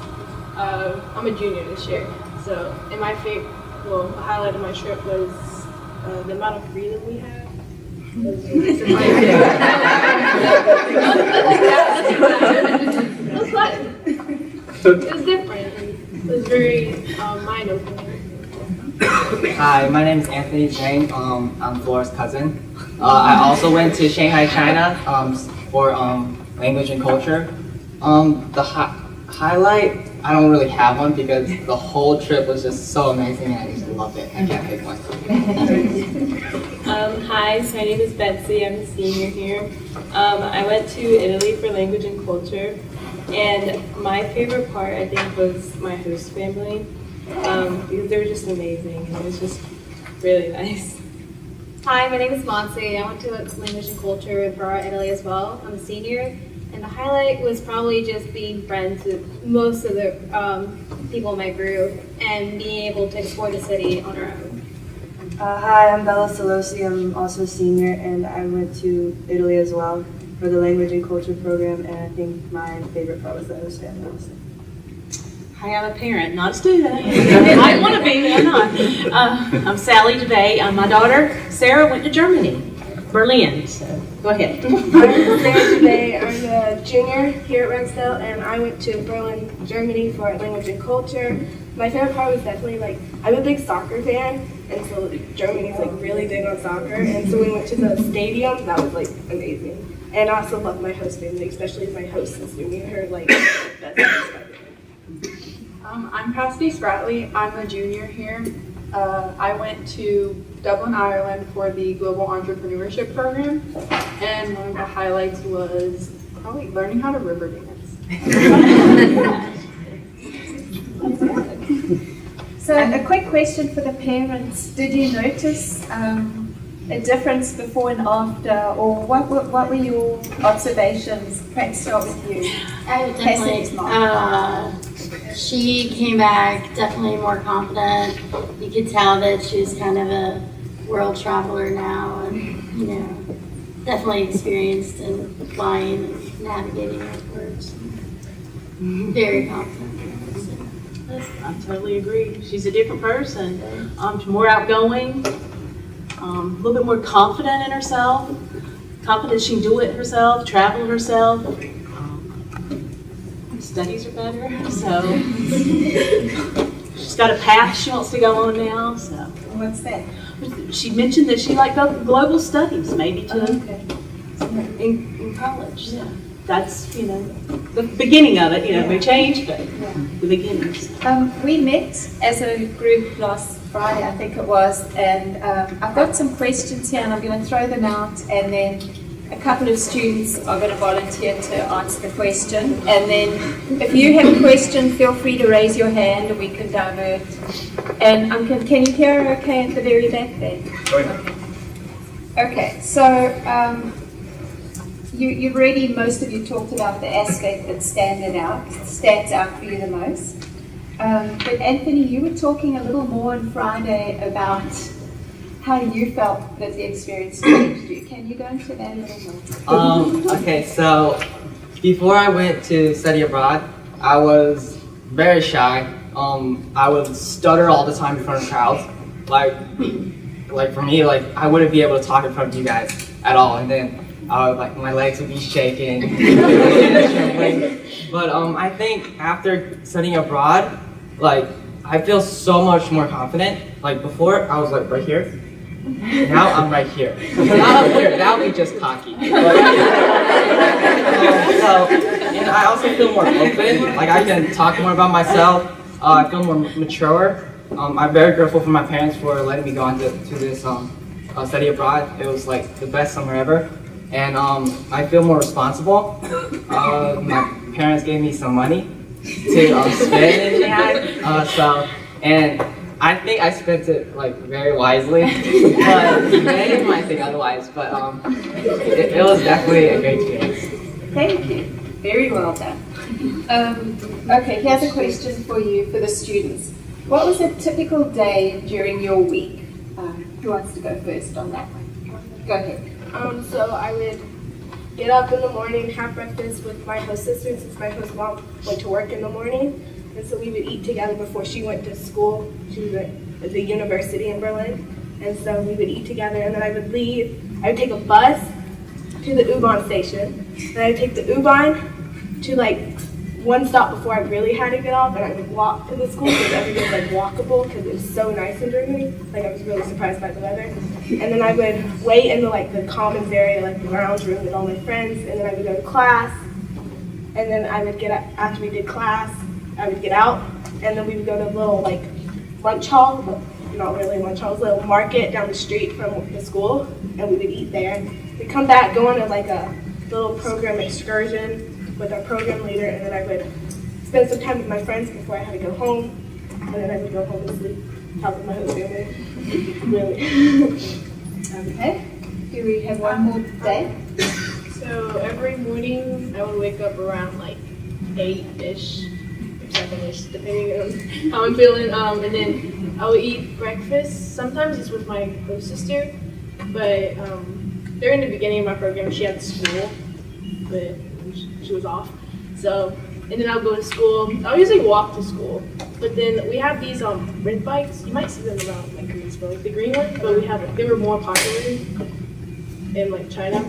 I'm a junior this year, so and my favorite, well, the highlight of my trip was the amount of freedom we had. It was different. It was very mind-opening. Hi, my name is Anthony Zhang. I'm Flora's cousin. I also went to Shanghai, China for language and culture. The highlight, I don't really have one because the whole trip was just so amazing and I just loved it. I can't pick one. Hi, so my name is Betsy. I'm a senior here. I went to Italy for language and culture, and my favorite part, I think, was my host family because they were just amazing and it was just really nice. Hi, my name is Monse. I went to Language and Culture in Ferrara, Italy as well. I'm a senior, and the highlight was probably just being friends with most of the people in my group and being able to explore the city on our own. Hi, I'm Bella Solosi. I'm also a senior, and I went to Italy as well for the Language and Culture program, and I think my favorite part was the host family. Hi, I'm a parent, not a student. I might want to be, I'm not. I'm Sally DeBay. My daughter, Sarah, went to Germany, Berlin. So go ahead. I'm Sarah today. I'm a junior here at Rexdale, and I went to Berlin, Germany for language and culture. My favorite part was definitely, like, I'm a big soccer fan, and so Germany's, like, really big on soccer, and so we went to the stadium. That was, like, amazing. And I also love my host family, especially my hostess. We made her, like, the best. I'm Cassidy Spratley. I'm a junior here. I went to Dublin, Ireland for the Global Entrepreneurship Program, and one of the highlights was probably learning how to river dance. So a quick question for the parents. Did you notice a difference before and after, or what were your observations? Perhaps start with you. She came back definitely more confident. You could tell that she's kind of a world traveler now, and you know, definitely experienced in flying and navigating airports. Very confident. I totally agree. She's a different person. She's more outgoing. a little bit more confident in herself, confident she can do it herself, travel herself. Studies are better, so she's got a path she wants to go on now. So What's that? she mentioned that she liked global studies, maybe in college. So that's the beginning of it. It may change, but the beginnings. We met as a group last Friday, I think it was, and I've got some questions here, and I'm going to throw them out, and then a couple of students are going to volunteer to answer the question. And then if you have a question, feel free to raise your hand and we can divert. And can you hear her okay at the very back there? Okay, so you've already, most of you talked about the aspect that stands out for you the most. But Anthony, you were talking a little more on Friday about how you felt that the experience changed you. Can you go into that a little more? Okay, so before I went to study abroad, I was very shy. I would stutter all the time in front of crowds. Like for me, I wouldn't be able to talk in front of you guys at all. And then my legs would be shaking. But I think after studying abroad, I feel so much more confident. Before, I was right here. Now I'm right here. Not up here. That would be just cocky. And I also feel more open. I can talk more about myself. I feel more mature. I'm very grateful for my parents for letting me go on to this study abroad. It was the best summer ever. And I feel more responsible. My parents gave me some money to spend in Shanghai. And I think I spent it very wisely, but they might think otherwise. But it was definitely a great experience. Thank you. Very well done. Okay, here's a question for you, for the students. What was a typical day during your week? Who wants to go first on that one? Go ahead. So I would get up in the morning, have breakfast with my host sister, since my host mom went to work in the morning. And so we would eat together before she went to school. She was at the university in Berlin. And so we would eat together, and then I would leave. I would take a bus to the U-Bahn station. Then I would take the U-Bahn to one stop before I really had to get off, and I would walk to the school because everything was walkable because it was so nice in Germany. I was really surprised by the weather. And then I would wait in the commons area, the lounge room with all my friends, and then I would go to class. And then I would get up after we did class. I would get out, and then we would go to a little lunch hall, but not really lunch hall, it was a little market down the street from the school, and we would eat there. We'd come back, go on a little program excursion with our program leader, and then I would spend some time with my friends before I had to go home, and then I would go home and sleep, talk with my host family. Really. Okay. Do we have one more day? So every morning I would wake up around 8-ish. 7-ish, depending on how I'm feeling. And then I would eat breakfast. Sometimes it's with my host sister, but during the beginning of my program, she had school, but she was off. So, and then I'll go to school. I'll usually walk to school, but then we have these red bikes. You might see them around Greensboro, the green ones, but they were more popular in China.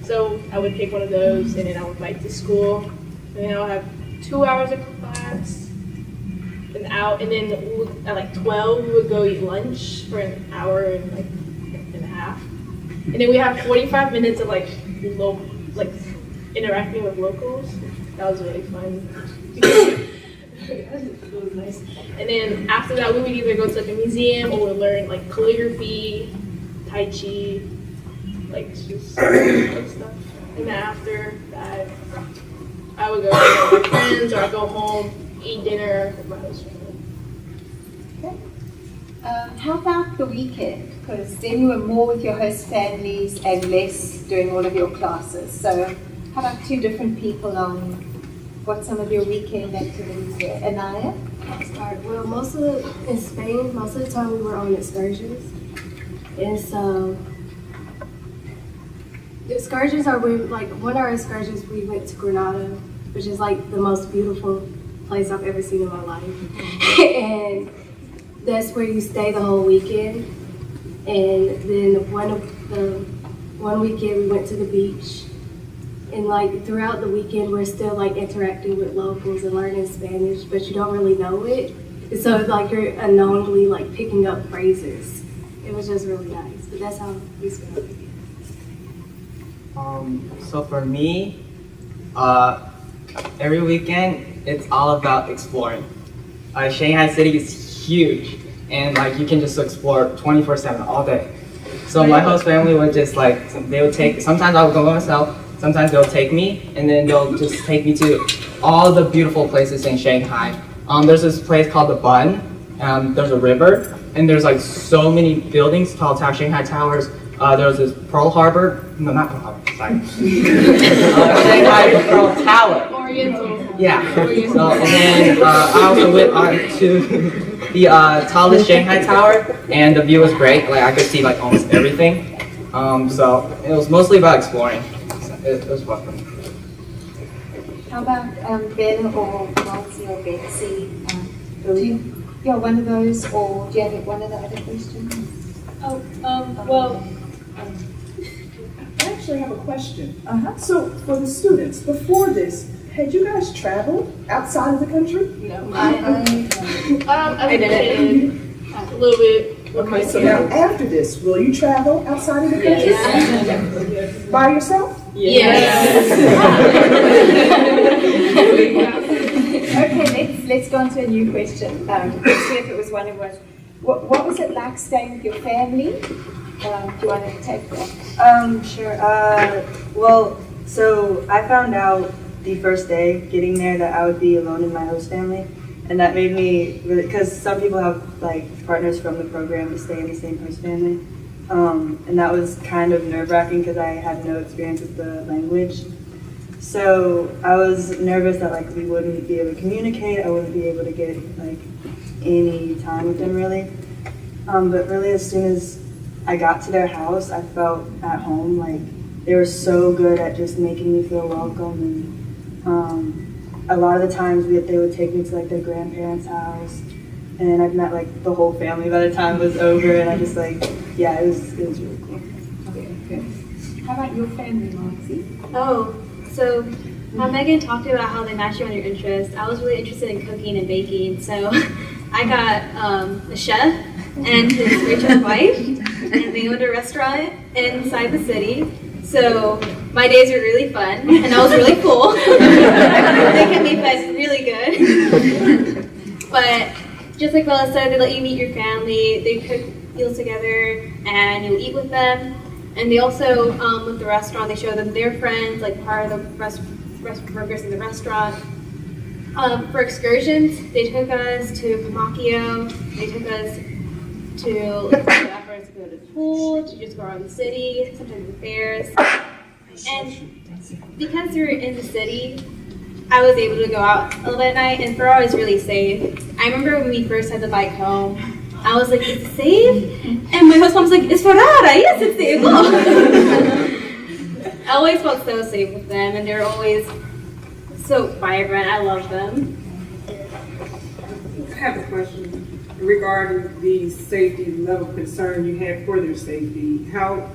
So I would take one of those, and then I would bike to school, and then I'll have 2 hours of class, and then at 12 we would go eat lunch for an hour and a half, and then we have 45 minutes of interacting with locals. That was really fun. It was nice. And then after that, we would either go to a museum or we'd learn calligraphy, Tai Chi, just stuff. And then after that, I would go with my friends, or I'd go home, eat dinner with my host family. Okay. How about the weekend? Because then you were more with your host families and less doing all of your classes. So how about two different people on what some of your weekend activities were? Anaya? Well, in Spain, most of the time we were on excursions. And so the excursions are one of our excursions we went to Granada, which is the most beautiful place I've ever seen in my life. And that's where you stay the whole weekend. And then one weekend we went to the beach. And like throughout the weekend, we're still like interacting with locals and learning Spanish, but you don't really know it. And so like you're unknowingly like picking up phrases. It was just really nice, but that's how we spent it. So for me, every weekend it's all about exploring. Shanghai City is huge, and like you can just explore 24/7 all day. So my host family would just like, they would take, sometimes I would go by myself, sometimes they'll take me, and then they'll just take me to all the beautiful places in Shanghai. There's this place called the Bund, there's a river, and there's like so many buildings, tall tower, Shanghai towers. There's this Pearl Harbor, no, not Pearl Harbor, sorry. Shanghai Pearl Tower. Oriental. Yeah. So, and then I also went on to the tallest Shanghai Tower, and the view was great. Like I could see like almost everything. So it was mostly about exploring. So it was fun for me. How about Ben or Marcy or Betsy? You're one of those, or do you have one of the other questions? Well, I actually have a question. So for the students, before this, had you guys traveled outside of the country? No. I did a little bit. Okay, so now after this, will you travel outside of the country? Yes. By yourself? Yes. Okay, let's go on to a new question. Let's see if it was one of us. What was it like staying with your family? Do you want to take that? Sure. Well, so I found out the first day getting there that I would be alone in my host family, and that made me really, because some people have like partners from the program to stay in the same host family, and that was kind of nerve-wracking because I had no experience with the language. So I was nervous that like we wouldn't be able to communicate, I wouldn't be able to get like any time with them really. But really as soon as I got to their house, I felt at home. Like they were so good at just making me feel welcome, and a lot of the times they would take me to like their grandparents' house, and I've met like the whole family by the time it was over, and I just like, yeah, it was really cool. Okay, good. How about your family, Marcy? So Megan talked about how they match you on your interests. I was really interested in cooking and baking, so I got a chef and his Rachel's wife, and they owned a restaurant inside the city. So my days were really fun, and I was really cool. They kept me fed really good. But just like Bella said, they let you meet your family, they cook meals together, and you'll eat with them. And they also, with the restaurant, they show them their friends, like part of the workers in the restaurant. For excursions, they took us to Pamakio, they took us to go to the pool, to just go around the city, sometimes the fairs. And because we were in the city, I was able to go out a little bit at night, and Ferrari was really safe. I remember when we first had the bike home, I was like, is it safe? And my host mom was like, it's Ferrari, yes, it's safe. I always felt so safe with them, and they're always so vibrant. I love them. I have a question regarding the safety level concern you had for their safety. How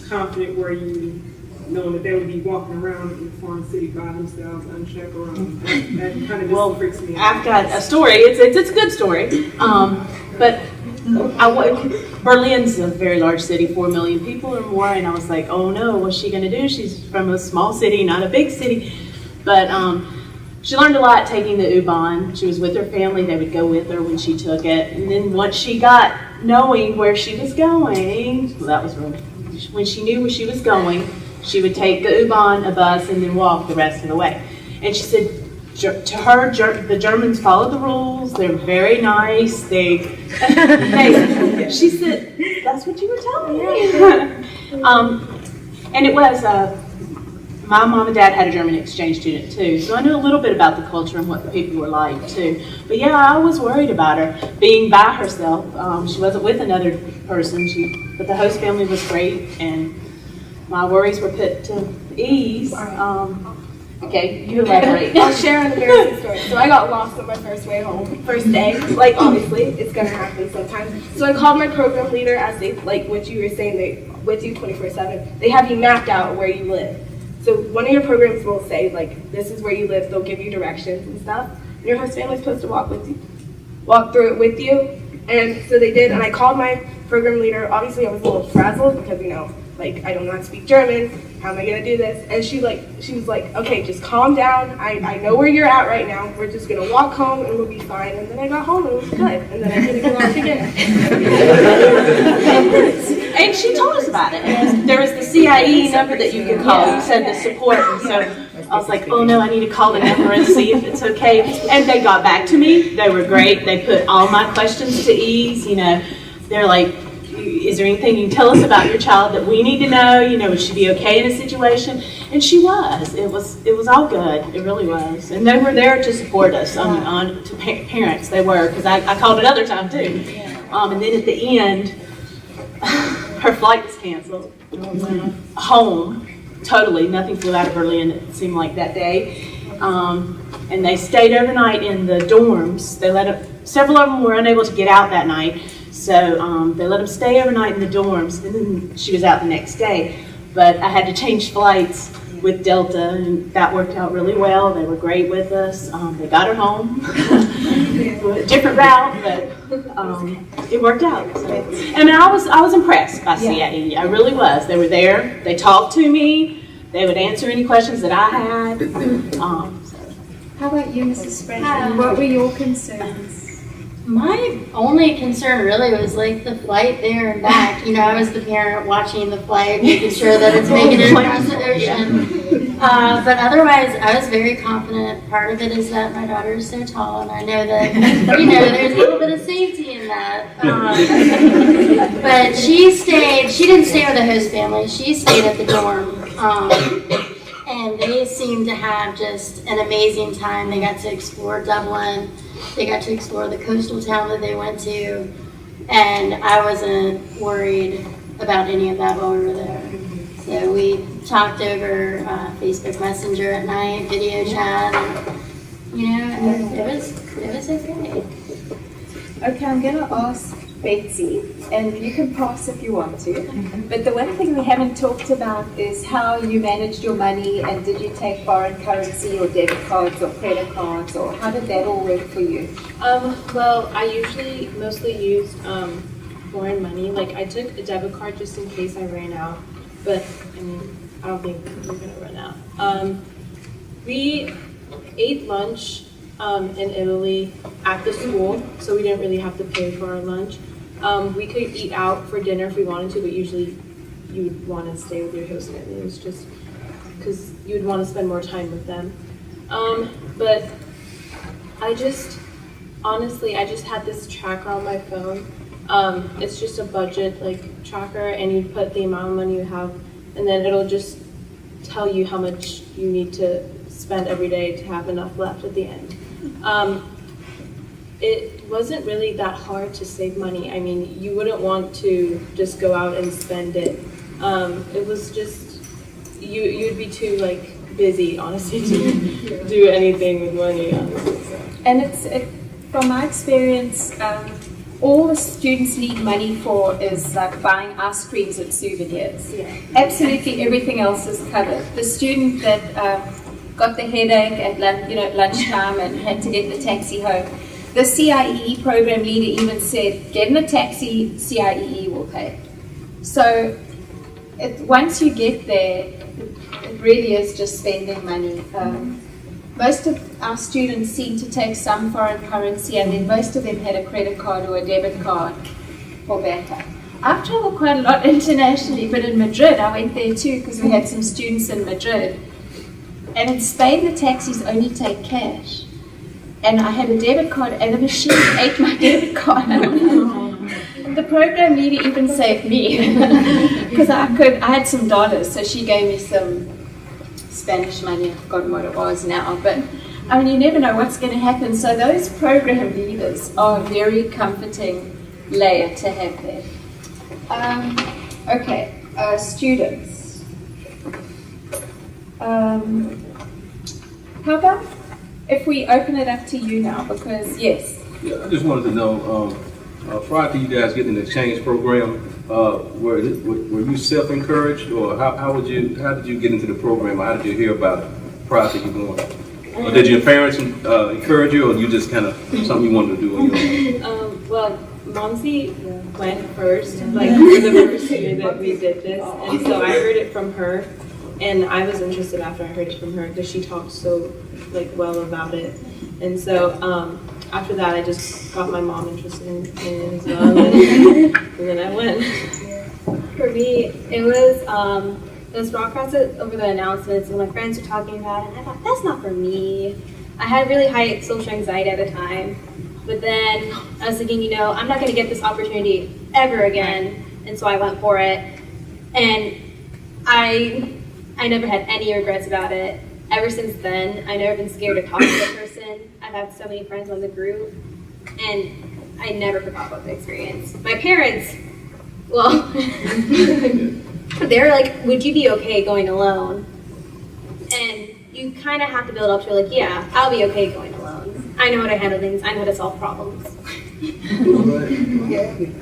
confident were you knowing that they would be walking around in the foreign city by themselves, unchaperoned? That kind of just freaks me out. I've got a story. It's a good story. But Berlin's a very large city, 4 million people or more, and I was like, oh no, what's she gonna do? She's from a small city, not a big city. But she learned a lot taking the U-Bahn. She was with her family. They would go with her when she took it. And then once she got knowing where she was going, well, that was really, when she knew where she was going, she would take the U-Bahn, a bus, and then walk the rest of the way. And she said, to her, the Germans follow the rules. They're very nice. She said, that's what you were telling me. And it was, my mom and dad had a German exchange student too, so I knew a little bit about the culture and what the people were like too. But yeah, I was worried about her being by herself. She wasn't with another person, but the host family was great, and my worries were put to ease. Okay, you elaborate. I'll share an embarrassing story. So I got lost on my first day. Like, obviously, it's gonna happen sometimes. So I called my program leader, as they, like what you were saying, they with you 24/7. They have you mapped out where you live. So one of your programs will say, like, this is where you live. They'll give you directions and stuff. And your host family's supposed to walk through it with you. And so they did. And I called my program leader. Obviously, I was a little frazzled because, you know, like, I don't know how to speak German. How am I gonna do this? And she was like, okay, just calm down. I know where you're at right now. We're just gonna walk home and we'll be fine. And then I got home and it was good. And then I didn't go out again. And she told us about it. And there was the CIE number that you could call. You said the support. And so I was like, oh no, I need to call the number and see if it's okay. And they got back to me. They were great. They put all my questions to ease. You know, they're like, is there anything you can tell us about your child that we need to know? You know, would she be okay in a situation? And she was. It was all good. It really was. And they were there to support us. To parents, they were, because I called another time too. And then at the end, her flight was canceled. Home, totally. Nothing flew out of Berlin. It seemed like that day. And they stayed overnight in the dorms. Several of them were unable to get out that night. So they let them stay overnight in the dorms, and then she was out the next day. But I had to change flights with Delta, and that worked out really well. They were great with us. They got her home. Different route, but it worked out. So. And I was impressed by CIE. I really was. They were there. They talked to me. They would answer any questions that I had. How about you, Mrs. Franklin? What were your concerns? My only concern really was like the flight there and back. You know, I was the parent watching the flight, making sure that it's making it across the ocean. But otherwise, I was very confident. Part of it is that my daughter is so tall, and I know that, you know, there's a little bit of safety in that. But she didn't stay with the host family. She stayed at the dorm. And they seemed to have just an amazing time. They got to explore Dublin. They got to explore the coastal town that they went to. And I wasn't worried about any of that while we were there. So we talked over Facebook Messenger at night, video chat, and, you know, it was okay. Okay, I'm going to ask Betsy, and you can pass if you want to. But the one thing we haven't talked about is how you managed your money, and did you take foreign currency or debit cards or credit cards, or how did that all work for you? Well, I usually mostly used foreign money. Like, I took a debit card just in case I ran out, but I mean, I don't think we're gonna run out. We ate lunch in Italy at the school, so we didn't really have to pay for our lunch. We could eat out for dinner if we wanted to, but usually you would want to stay with your host family. It was just because you would want to spend more time with them. But honestly, I just had this tracker on my phone. It's just a budget tracker, and you put the amount of money you have, and then it'll just tell you how much you need to spend every day to have enough left at the end. It wasn't really that hard to save money. I mean, you wouldn't want to just go out and spend it. It was just, you'd be too busy, honestly, to do anything with money, honestly. So. And from my experience, all the students need money for is buying ice creams and souvenirs. Yeah. Absolutely everything else is covered. The student that got the headache at lunchtime and had to get the taxi home, the CIE program leader even said, get in a taxi, CIE will pay. So once you get there, it really is just spending money. Most of our students seem to take some foreign currency, and then most of them had a credit card or a debit card for backup. I've traveled quite a lot internationally, but in Madrid, I went there too because we had some students in Madrid. And in Spain, the taxis only take cash. And I had a debit card, and the machine ate my debit card. The program leader even saved me because I had some dollars, so she gave me some Spanish money. I've forgotten what it was now, but I mean, you never know what's going to happen. So those program leaders are a very comforting layer to have there. Okay, students. How about if we open it up to you now, because yes. Yeah, I just wanted to know, prior to you guys getting the exchange program, were you self-encouraged, or how did you get into the program, or how did you hear about it prior to you going? Or did your parents encourage you, or you just kind of something you wanted to do on your own? Well, Momsy went first, like for the first year that we did this, and so I heard it from her, and I was interested after I heard it from her because she talked so well about it, and so after that I just got my mom interested in it as well, and then I went. For me, it was rock process over the announcements, and my friends were talking about it, and I thought, that's not for me. I had really high social anxiety at the time, but then I was thinking, I'm not going to get this opportunity ever again, and so I went for it, and I never had any regrets about it. Ever since then, I've never been scared to talk to a person. I've had so many friends on the group, and I never forgot about the experience. My parents, well, they're like, would you be okay going alone? And you kind of have to build up to like, yeah, I'll be okay going alone. I know how to handle things. I know how to solve problems.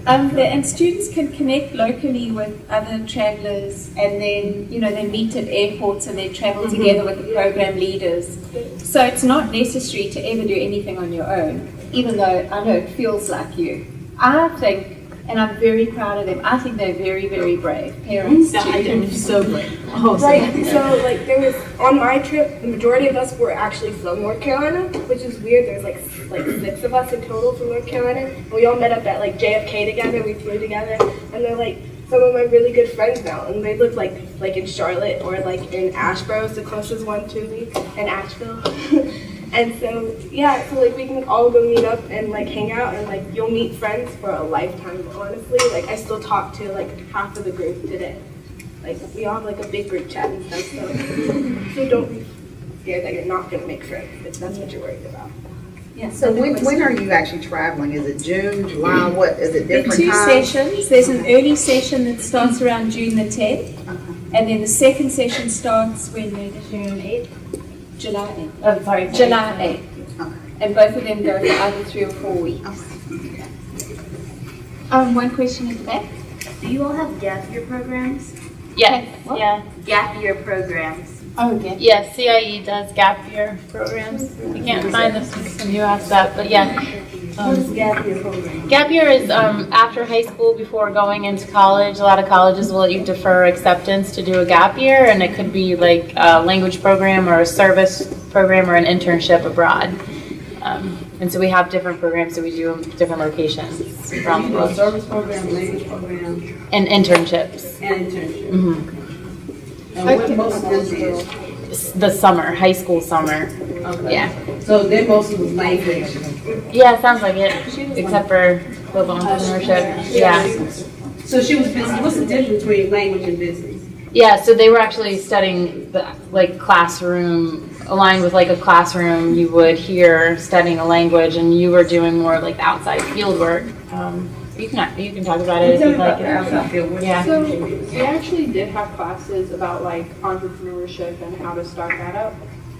And students can connect locally with other travelers, and then they meet at airports and they travel together with the program leaders. So it's not necessary to ever do anything on your own, even though I know it feels like you. I think, and I'm very proud of them, I think they're very, very brave parents. I think they're so brave. So there was, on my trip, the majority of us were actually from North Carolina, which is weird. There's like 6 of us in total from North Carolina. And we all met up at JFK together, we flew together, and they're some of my really good friends now, and they live like in Charlotte or in Asheboro, is the closest one to me, in Asheville. And so, yeah, so we can all go meet up and hang out, and you'll meet friends for a lifetime, honestly. I still talk to half of the group today. We all have a big group chat and stuff, so don't be scared that you're not going to make friends if that's what you're worried about. Yeah. So when are you actually traveling? Is it June, July, what? Is it different There are 2 times? sessions. There's an early session that starts around June the 10th, and then the second session starts when June 8th? July 8th. Oh, sorry. July 8th. And both of them go for either 3 or 4 weeks. One question at the back. Do you all have gap year programs? Yes. What? Yeah. Gap year programs. Oh, okay. Yeah, CIE does gap year programs. We can't find the system you asked that, but yeah. What is gap year program? Gap year is after high school, before going into college. A lot of colleges will let you defer acceptance to do a gap year, and it could be a language program or a service program or an internship abroad. And so we have different programs that we do in different locations around the world. Service program, language program, And internships. and internship. Mm-hmm. And what most of them is? The summer, high school summer. Okay. Yeah. So they mostly was language. Yeah, it sounds like it, except for global entrepreneurship. Yeah. So she was business. What's the difference between language and business? Yeah, so they were actually studying the classroom, aligned with a classroom you would here studying a language, and you were doing more the outside field work. You can talk about it if you'd like. Yeah. So we actually did have classes about entrepreneurship and how to start that up.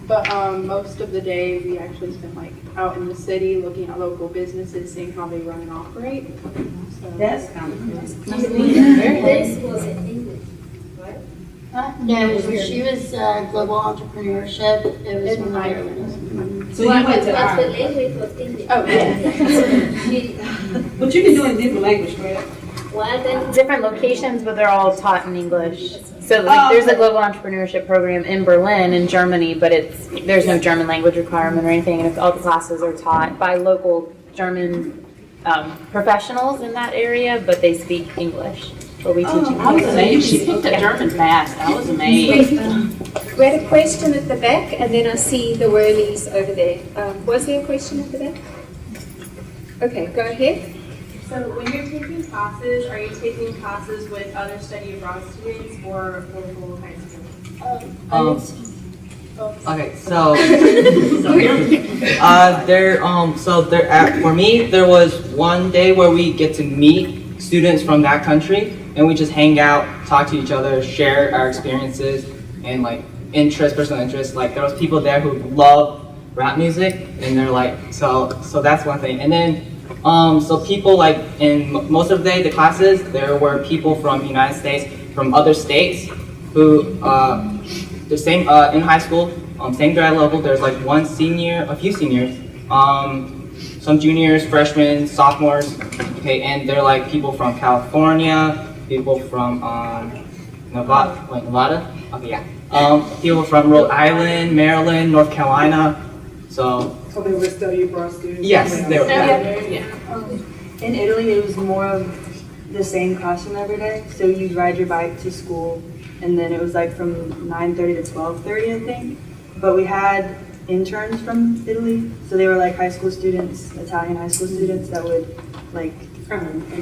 But most of the day we actually spent out in the city looking at local businesses, seeing how they run and operate. So That's kind of cool. This was in English, right? No, she was global entrepreneurship. It was from Ireland. So you went to the Ireland. language was English. Oh, yeah. But you can do it in different language, correct? Well, then Different locations, but they're all taught in English. So there's a global entrepreneurship program in Berlin, in Germany, but there's no German language requirement or anything, and all the classes are taught by local German professionals in that area, but they speak English. But we teach English. I was amazed. She picked up German fast. I was amazed. We had a question at the back, and then I see the whirlies over there. Was there a question at the back? Okay, go ahead. So when you're taking classes, are you taking classes with other study abroad students or local high school? Okay, so for me, there was one day where we get to meet students from that country, and we just hang out, talk to each other, share our experiences, and personal interest. Like there was people there who love rap music, and they're like, so that's one thing. And then, so people like in most of the classes, there were people from the United States, from other states, who the same in high school, same grade level. There's like one senior, a few seniors, some juniors, freshmen, sophomores. Okay, and they're like people from California, people from Nevada. Okay, yeah. People from Rhode Island, Maryland, North Carolina. So they were study abroad students? Yes, they were. Yeah. In Italy, it was more of the same classroom every day. So you'd ride your bike to school, and then it was like from 9:30 to 12:30, I think. But we had interns from Italy, so they were like high school students, Italian high school students that would like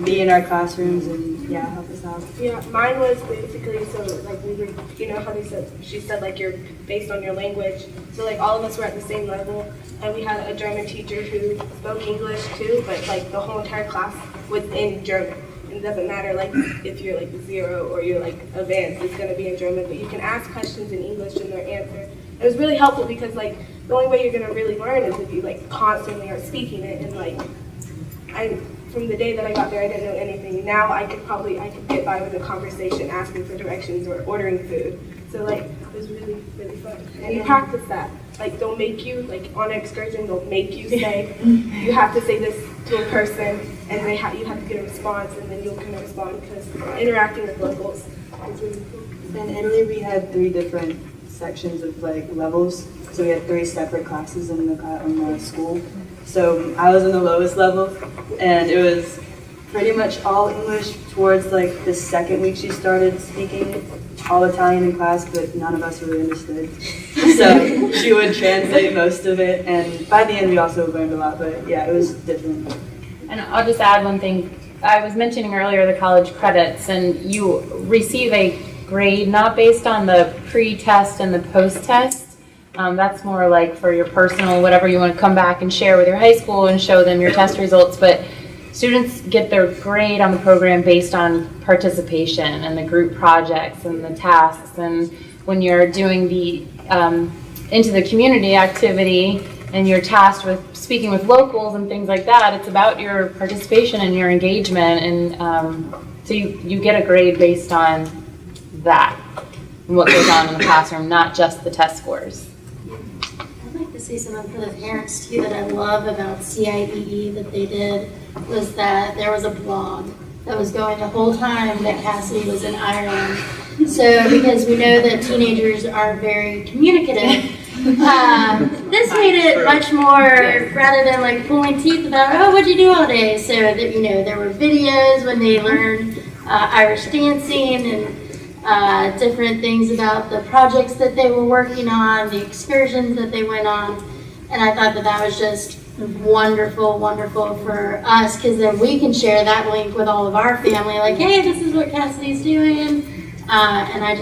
be in our classrooms and help us out. Yeah, mine was basically so like we were, you know how she said like you're based on your language. So like all of us were at the same level, and we had a German teacher who spoke English too, but like the whole entire class was in German. It doesn't matter like if you're like 0 or you're like advanced, it's gonna be in German, but you can ask questions in English and their answer. It was really helpful because like the only way you're gonna really learn is if you like constantly are speaking it, and like from the day that I got there, I didn't know anything. Now I could get by with a conversation, asking for directions or ordering food. So like it was really, really fun. And you practice that. Like don't make you, like on an excursion, don't make you say, you have to say this to a person, and you have to get a response, and then you'll kind of respond, because interacting with locals is really cool. In Italy, we had 3 different sections of like levels. So we had 3 separate classes in the school. So I was in the lowest level, and it was pretty much all English towards like the second week she started speaking all Italian in class, but none of us really understood. So she would translate most of it, and by the end we also learned a lot, but yeah, it was different. And I'll just add one thing. I was mentioning earlier the college credits, and you receive a grade not based on the pre-test and the post-test. That's more like for your personal, whatever you want to come back and share with your high school and show them your test results. But students get their grade on the program based on participation and the group projects and the tasks. And when you're doing the into the community activity and you're tasked with speaking with locals and things like that, it's about your participation and your engagement. And so you get a grade based on that and what goes on in the classroom, not just the test scores. I'd like to say something for the parents too that I love about CIEE that they did was that there was a blog that was going the whole time that Cassidy was in Ireland. So because we know that teenagers are very communicative, this made it much more, rather than like pulling teeth about, oh, what'd you do all day? So that, you know, there were videos when they learned Irish dancing and different things about the projects that they were working on, the excursions that they went on. And I thought that that was just wonderful, wonderful for us, because then we can share that link with all of our family, like, hey, this is what Cassidy's doing. And I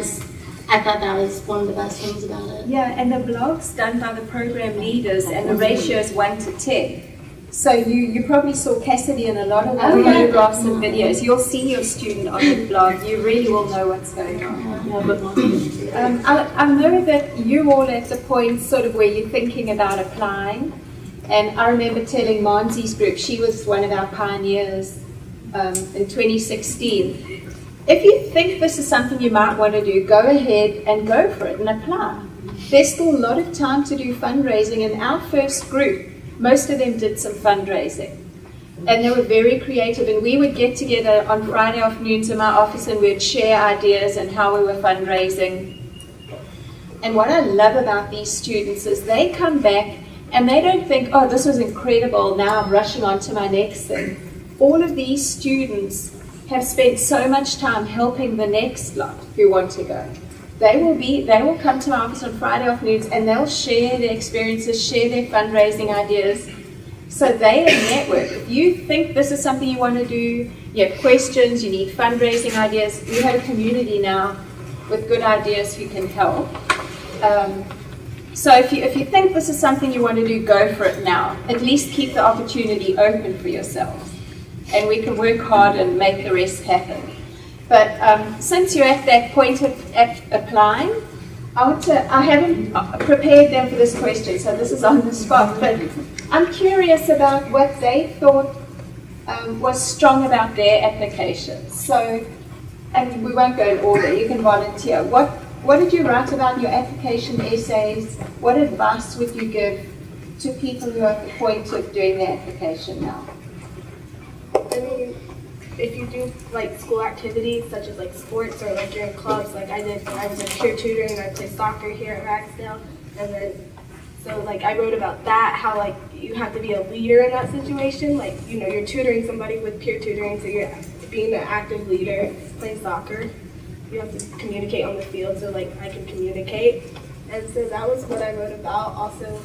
thought that was one of the best things about it. Yeah, and the blogs done by the program leaders, and the ratio is 1 to 10. So you probably saw Cassidy in a lot of the photographs and videos. You'll see your student on the blog. You really will know what's going on. I know that you're all at the point sort of where you're thinking about applying. And I remember telling Monzi's group, she was one of our pioneers in 2016. If you think this is something you might want to do, go ahead and go for it and apply. There's still a lot of time to do fundraising. In our first group, most of them did some fundraising. And they were very creative. And we would get together on Friday afternoons in my office and we'd share ideas and how we were fundraising. And what I love about these students is they come back and they don't think, oh, this was incredible, now I'm rushing on to my next thing. All of these students have spent so much time helping the next lot who want to go. They will come to my office on Friday afternoons and they'll share their experiences, share their fundraising ideas. So they network. If you think this is something you want to do, you have questions, you need fundraising ideas, we have a community now with good ideas who can help. So if you think this is something you want to do, go for it now. At least keep the opportunity open for yourselves. And we can work hard and make the rest happen. But since you're at that point of applying, I haven't prepared them for this question, so this is on the spot, but I'm curious about what they thought was strong about their applications. So, and we won't go in order, you can volunteer. What did you write about your application essays? What advice would you give to people who are at the point of doing their application now? I mean, if you do like school activities such as like sports or like you're in clubs, like I was in peer tutoring and I played soccer here at Ragsdale, and then so like I wrote about that, how like you have to be a leader in that situation, like you know you're tutoring somebody with peer tutoring, so you're being an active leader, playing soccer. You have to communicate on the field, so like I can communicate, and so that was what I wrote about. Also,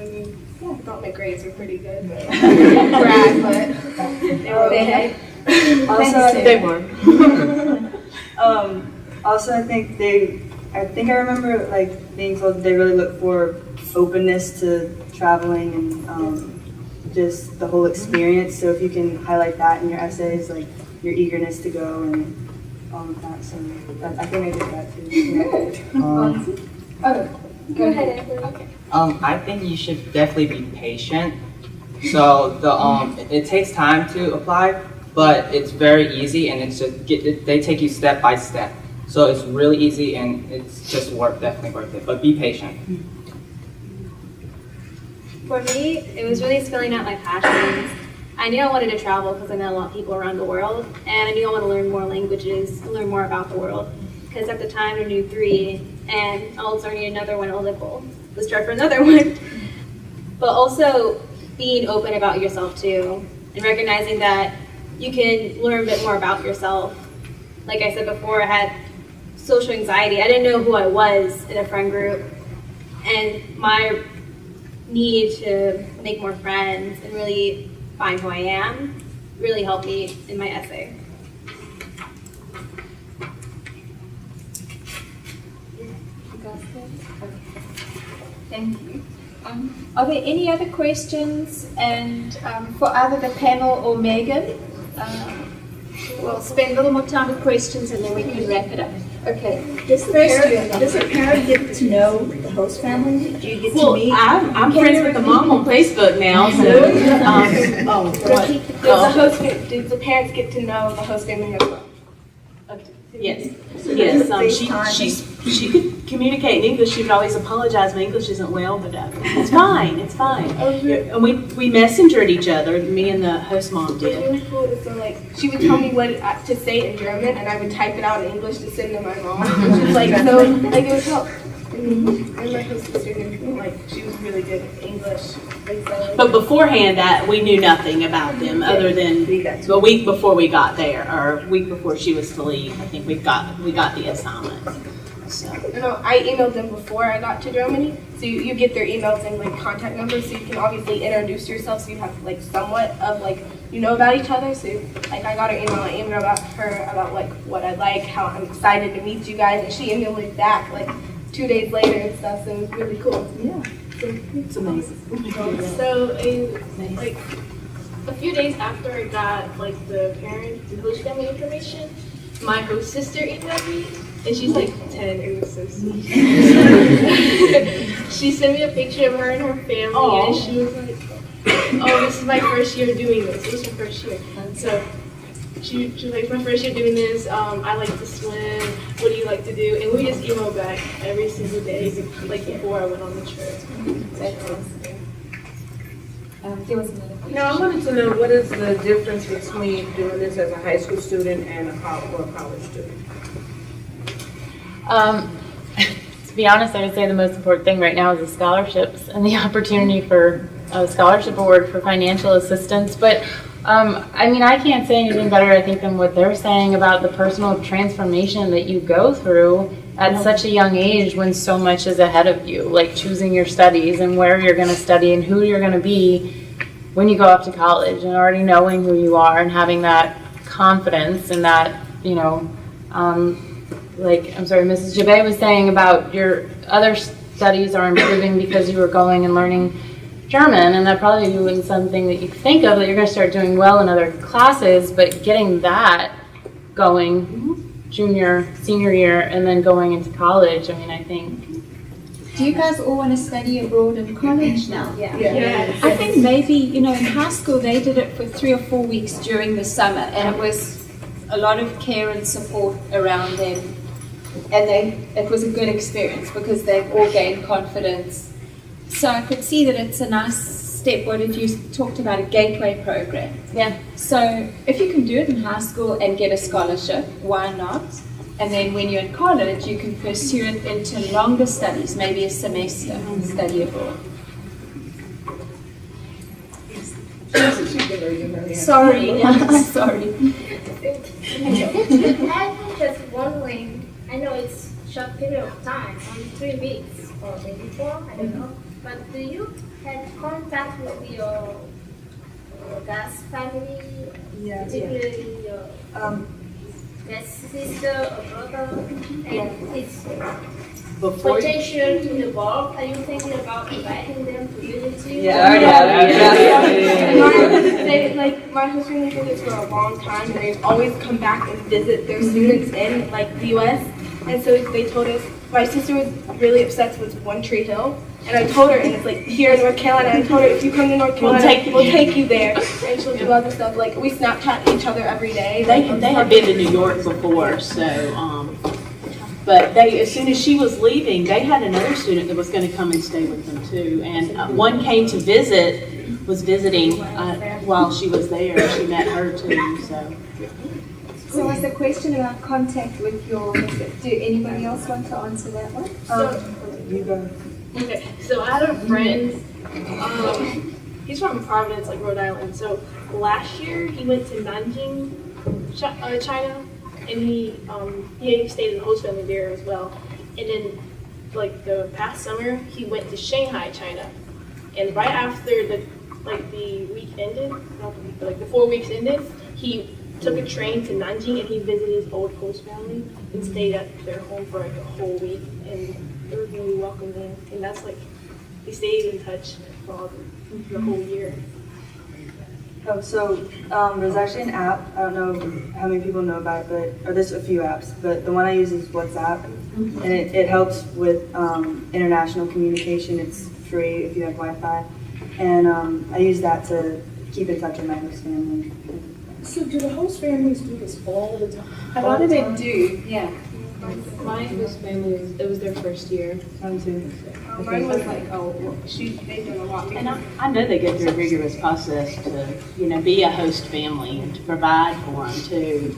I mean, I thought my grades were pretty good, but brag, but they were okay. Also, They were. Also, I think I remember like being told they really look for openness to traveling and just the whole experience. So if you can highlight that in your essays, like your eagerness to go and all of that. So I think I did that too. Go ahead, Anthony. Okay. I think you should definitely be patient. So it takes time to apply, but it's very easy, and they take you step by step. So it's really easy, and it's just definitely worth it. But be patient. For me, it was really spelling out my passions. I knew I wanted to travel because I met a lot of people around the world, and I knew I wanted to learn more languages, learn more about the world. Because at the time I knew 3, and I was learning another one. I was like, well, let's try for another one. But also being open about yourself too, and recognizing that you can learn a bit more about yourself. Like I said before, I had social anxiety. I didn't know who I was in a friend group, and my need to make more friends and really find who I am really helped me in my essay. Thank you. Are there any other questions? And for either the panel or Megan, we'll spend a little more time with questions and then we can wrap it up. Okay. Does the parent get to know the host family? Do you get to meet? I'm friends with the mom on Facebook now. So, Does the parents get to know the host family as well? yes. She could communicate in English. She would always apologize. My English isn't well, but it's fine. It's fine. And we messengered each other. Me and the host mom did. It's really cool. So like she would tell me what to say in German, and I would type it out in English to send to my mom. Which is like so like it would help. And my host sister knew, like she was really good at English. But beforehand, that we knew nothing about them other than a week before we got there, or a week before she was to leave. I think we got the assignment. So. No, I emailed them before I got to Germany, so you get their emails and like contact numbers, so you can obviously introduce yourself, so you have like somewhat of like you know about each other. So like I got her email, I emailed about her about like what I like, how I'm excited to meet you guys, and she emailed me back like 2 days later and stuff. So it was really cool. Yeah, it's amazing. So like a few days after I got like the host family information, my host sister emailed me, and she's like 10, it was so sweet. She sent me a picture of her and her family, and she was like, oh, this is my first year doing this. This is her first year. So she was like, my first year doing this, I like to swim, what do you like to do? And we just email back every single day, like before I went on the trip. There was another question. No, I wanted to know what is the difference between doing this as a high school student and a college student? To be honest, I would say the most important thing right now is the scholarships and the opportunity for a scholarship award for financial assistance. But I mean, I can't say anything better, I think, than what they're saying about the personal transformation that you go through at such a young age when so much is ahead of you, like choosing your studies and where you're going to study and who you're going to be when you go off to college, and already knowing who you are and having that confidence and that, you know, like, I'm sorry, Mrs. Jabay was saying about your other studies are improving because you were going and learning German, and that probably was something that you think of, that you're going to start doing well in other classes, but getting that going senior year, and then going into college. I mean, I think. Do you guys all want to study abroad in college now? Yeah. I think maybe, in high school they did it for 3 or 4 weeks during the summer, and it was a lot of care and support around them. And it was a good experience because they've all gained confidence. So I could see that it's a nice step. What if you talked about a gateway program? Yeah. So if you can do it in high school and get a scholarship, why not? And then when you're in college, you can pursue it into longer studies, maybe a semester study abroad. Sorry, sorry. I was just wondering, I know it's short period of time, only 3 weeks or maybe 4, I don't know. But do you have contact with your guest family, particularly your guest sister or brother, and his potential to evolve? Are you thinking about inviting them to visit you? Like my sister and did this for a long time, and they always come back and visit their students in like the U.S. And so they told us, my sister was really obsessed with One Tree Hill, and I told her, and it's like here in North Carolina, and I told her if you come to North Carolina, we'll take you there, and she'll do other stuff. Like we Snapchat each other every day. They had been to New York before, so but as soon as she was leaving, they had another student that was going to come and stay with them too, and one came to was visiting while she was there. She met her too, so. So was the question about contact with your, do anybody else want to answer that one? You go. Okay, so I had a friend, he's from Providence, like Rhode Island. So last year he went to Nanjing, China, and he stayed in the host family there as well. And then like the past summer he went to Shanghai, China. And right after the week ended, like the 4 weeks ended, he took a train to Nanjing and he visited his old host family and stayed at their home for like a whole week, and they were really welcoming. And that's like, he stayed in touch for the whole year. Oh, so there's actually an app. I don't know how many people know about it, or there's a few apps, but the one I use is WhatsApp, and it helps with international communication. It's free if you have Wi-Fi, and I use that to keep in touch with my host family. So do the host families do this all the time? A lot of them do, yeah. My host family, it was their first year. Mine too. Mine was like, they've done a lot. And I know they go through a rigorous process to, be a host family and to provide for them too.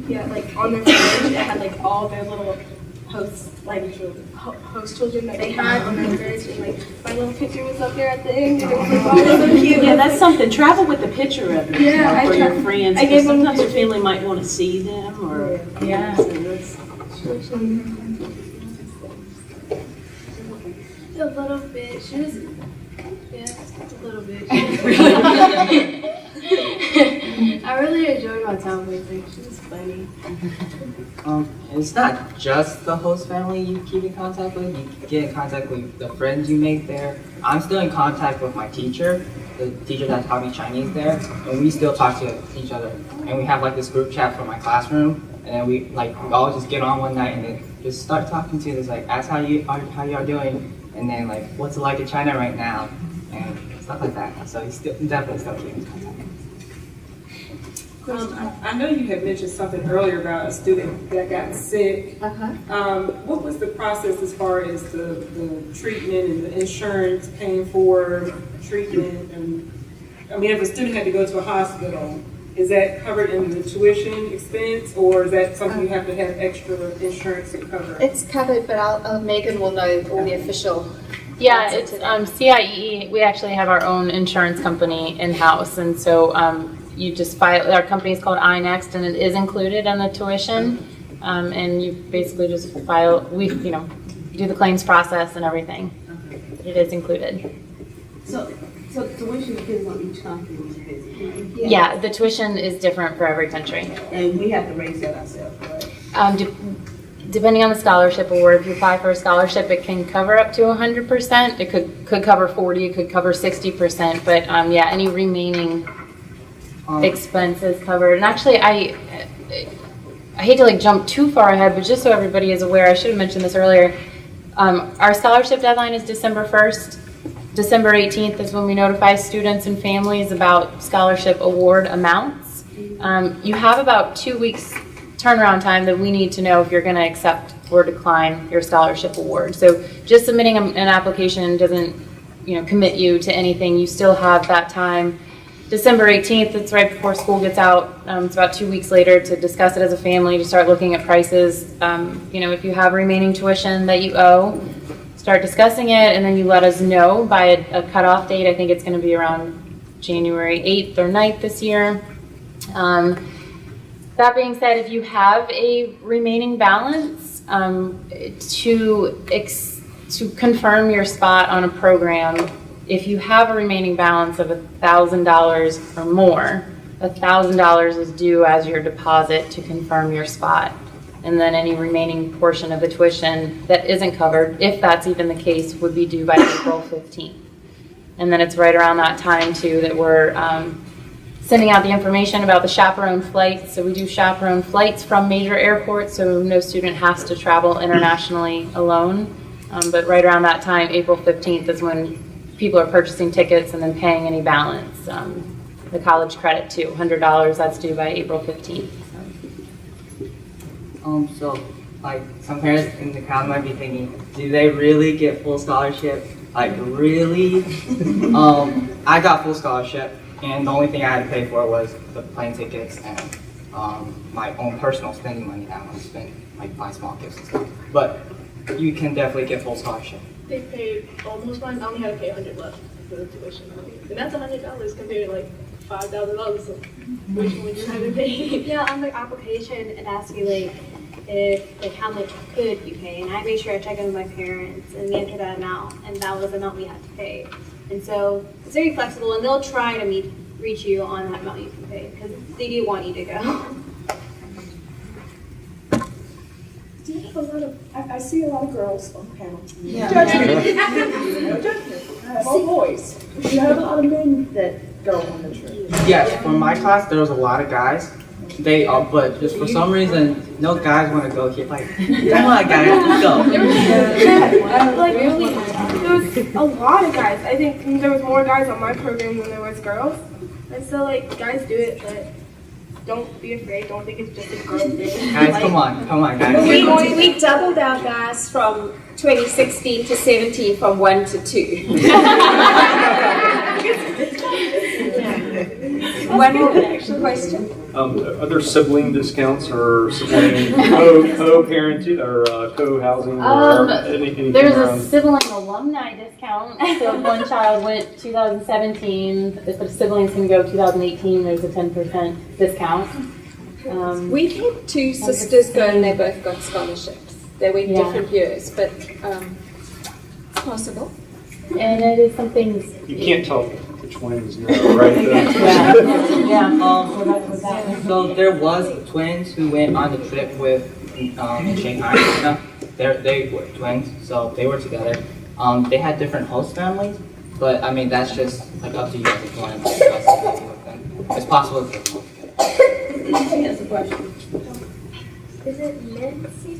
Yeah, like on their fridge, they had like all their little host children that they had on their fridge, and like my little picture was up there at the end, and it was like, oh, so cute. Yeah, that's something. Travel with a picture of them for your friends. I gave them sometimes your family might want to see them, or yeah. A little bit. She was, a little bit. I really enjoyed my time with her. She was funny. It's not just the host family you keep in contact with. You get in contact with the friends you make there. I'm still in contact with my teacher, the teacher that taught me Chinese there, and we still talk to each other. And we have like this group chat for my classroom, and then we all just get on one night and then just start talking to this, like ask how you are doing, and then like what's it like in China right now, and stuff like that. So you definitely still keep in contact. I know you had mentioned something earlier about a student that got sick. What was the process as far as the treatment and the insurance paying for treatment? And I mean, if a student had to go to a hospital, is that covered in the tuition expense, or is that something you have to have extra insurance to cover? It's covered, but Megan will know all the official. Yeah, it's CIEE. We actually have our own insurance company in-house, and so you just file. Our company is called iNext, and it is included in the tuition. And you basically just file. We, do the claims process and everything. It is included. So tuition depends on each country when you visit. Yeah, the tuition is different for every country. And we have to raise that ourselves, right? Depending on the scholarship award, if you apply for a scholarship, it can cover up to 100%. It could cover 40%, it could cover 60%, but any remaining expenses covered. And actually, I I hate to like jump too far ahead, but just so everybody is aware, I should have mentioned this earlier. Our scholarship deadline is December 1st. December 18th is when we notify students and families about scholarship award amounts. You have about 2 weeks turnaround time that we need to know if you're going to accept or decline your scholarship award. So just submitting an application doesn't, commit you to anything. You still have that time. December 18th, it's right before school gets out. It's about 2 weeks later to discuss it as a family, to start looking at prices. If you have remaining tuition that you owe, start discussing it, and then you let us know by a cutoff date. I think it's going to be around January 8th or 9th this year. That being said, if you have a remaining balance, to confirm your spot on a program, if you have a remaining balance of $1,000 or more, $1,000 is due as your deposit to confirm your spot. And then any remaining portion of the tuition that isn't covered, if that's even the case, would be due by April 15th. And then it's right around that time, too, that we're sending out the information about the chaperone flights. So we do chaperone flights from major airports, so no student has to travel internationally alone. But right around that time, April 15th, is when people are purchasing tickets and then paying any balance. The college credit, too, $100, that's due by April 15th. So, like, some parents in the crowd might be thinking, do they really get full scholarship? Like, really? I got full scholarship, and the only thing I had to pay for was the plane tickets and my own personal spending money that I want to spend, like buy small gifts and stuff. But you can definitely get full scholarship. They paid almost mine. I only had to pay $100 for the tuition, and that's $100 compared to like $5,000. So which one would you have to pay? Yeah, on the application, it asks you how much could you pay, and I made sure I checked in with my parents and they entered that amount, and that was the amount we had to pay. And so it's very flexible, and they'll try to reach you on that amount you can pay because they do want you to go. Do you have a lot of? I see a lot of girls on the panel. Yeah. Judgment. No judgment. I have all boys. Do you have a lot of men that go on the trip? Yes, for my class, there was a lot of guys. But just for some reason, no guys want to go here. Like, come on, guys, let's go. There was a lot of guys. I think there was more guys on my program than there was girls. And so, guys do it, but don't be afraid. Don't think it's just a girl thing. Guys, come on, guys. We doubled our guys from 2016 to 17 from 1 to 2. One more question. Are there sibling discounts or sibling co-parenting or co-housing or anything? There's a sibling alumni discount. So if one child went 2017, if the siblings can go 2018, there's a 10% discount. We had two sisters go and they both got scholarships. They went different years, but it's possible. And it is something you can't tell which twins know, right? So there was twins who went on the trip with Shanghai. China. They were twins, so they were together. They had different host families, but I mean that's just like up to you guys if you want to discuss it with them. It's possible to get both together. That's a question. Is it Nancy?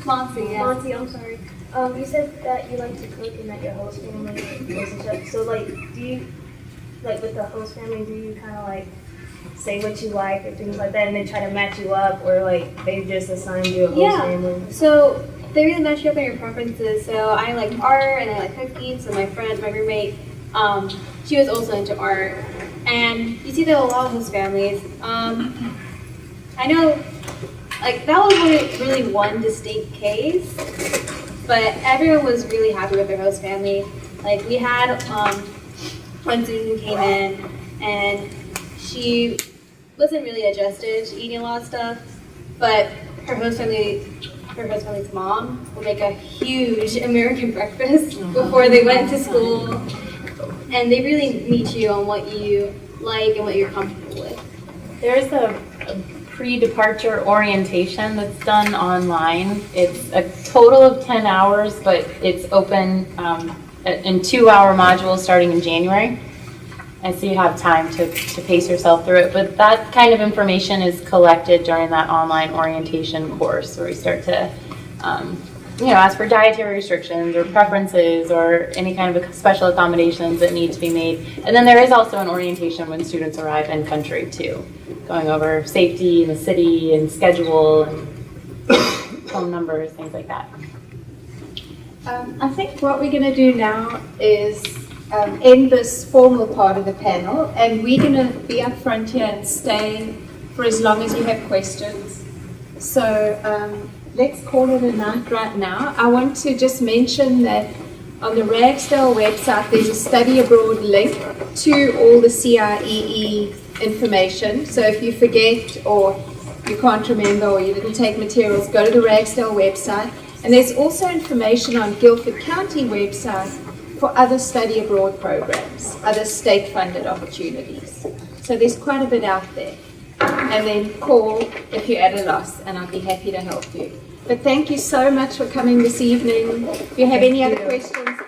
Monty, yeah. Monty, I'm sorry. You said that you like to cook and that your host family is a chef. So, do you, with the host family, do you kind of, say what you like or things like that and they try to match you up or, they just assign you a host family? So they really match you up on your preferences. So I like art and I like cooking. So my roommate, she was also into art. And you see that a lot of host families. I know, that was really one distinct case. But everyone was really happy with their host family. We had one student who came in and she wasn't really adjusted to eating a lot of stuff, but her host family's mom would make a huge American breakfast before they went to school. And they really meet you on what you like and what you're comfortable with. There's a pre-departure orientation that's done online. It's a total of 10 hours, but it's open in 2-hour modules starting in January. and so you have time to pace yourself through it. But that kind of information is collected during that online orientation course where we start to ask for dietary restrictions or preferences or any kind of special accommodations that need to be made. And then there is also an orientation when students arrive in country too, going over safety in the city and schedule and phone numbers, things like that. I think what we're going to do now is end this formal part of the panel, and we're going to be up front here and stay for as long as you have questions. So let's call it a night right now. I want to just mention that on the Ragsdale website there's a study abroad link to all the CIEE information. So if you forget or you can't remember or you didn't take materials, go to the Ragsdale website. And there's also information on Guilford County website for other study abroad programs, other state-funded opportunities. So there's quite a bit out there. And then call if you're at a loss, and I'll be happy to help you. But thank you so much for coming this evening. If you have any other questions,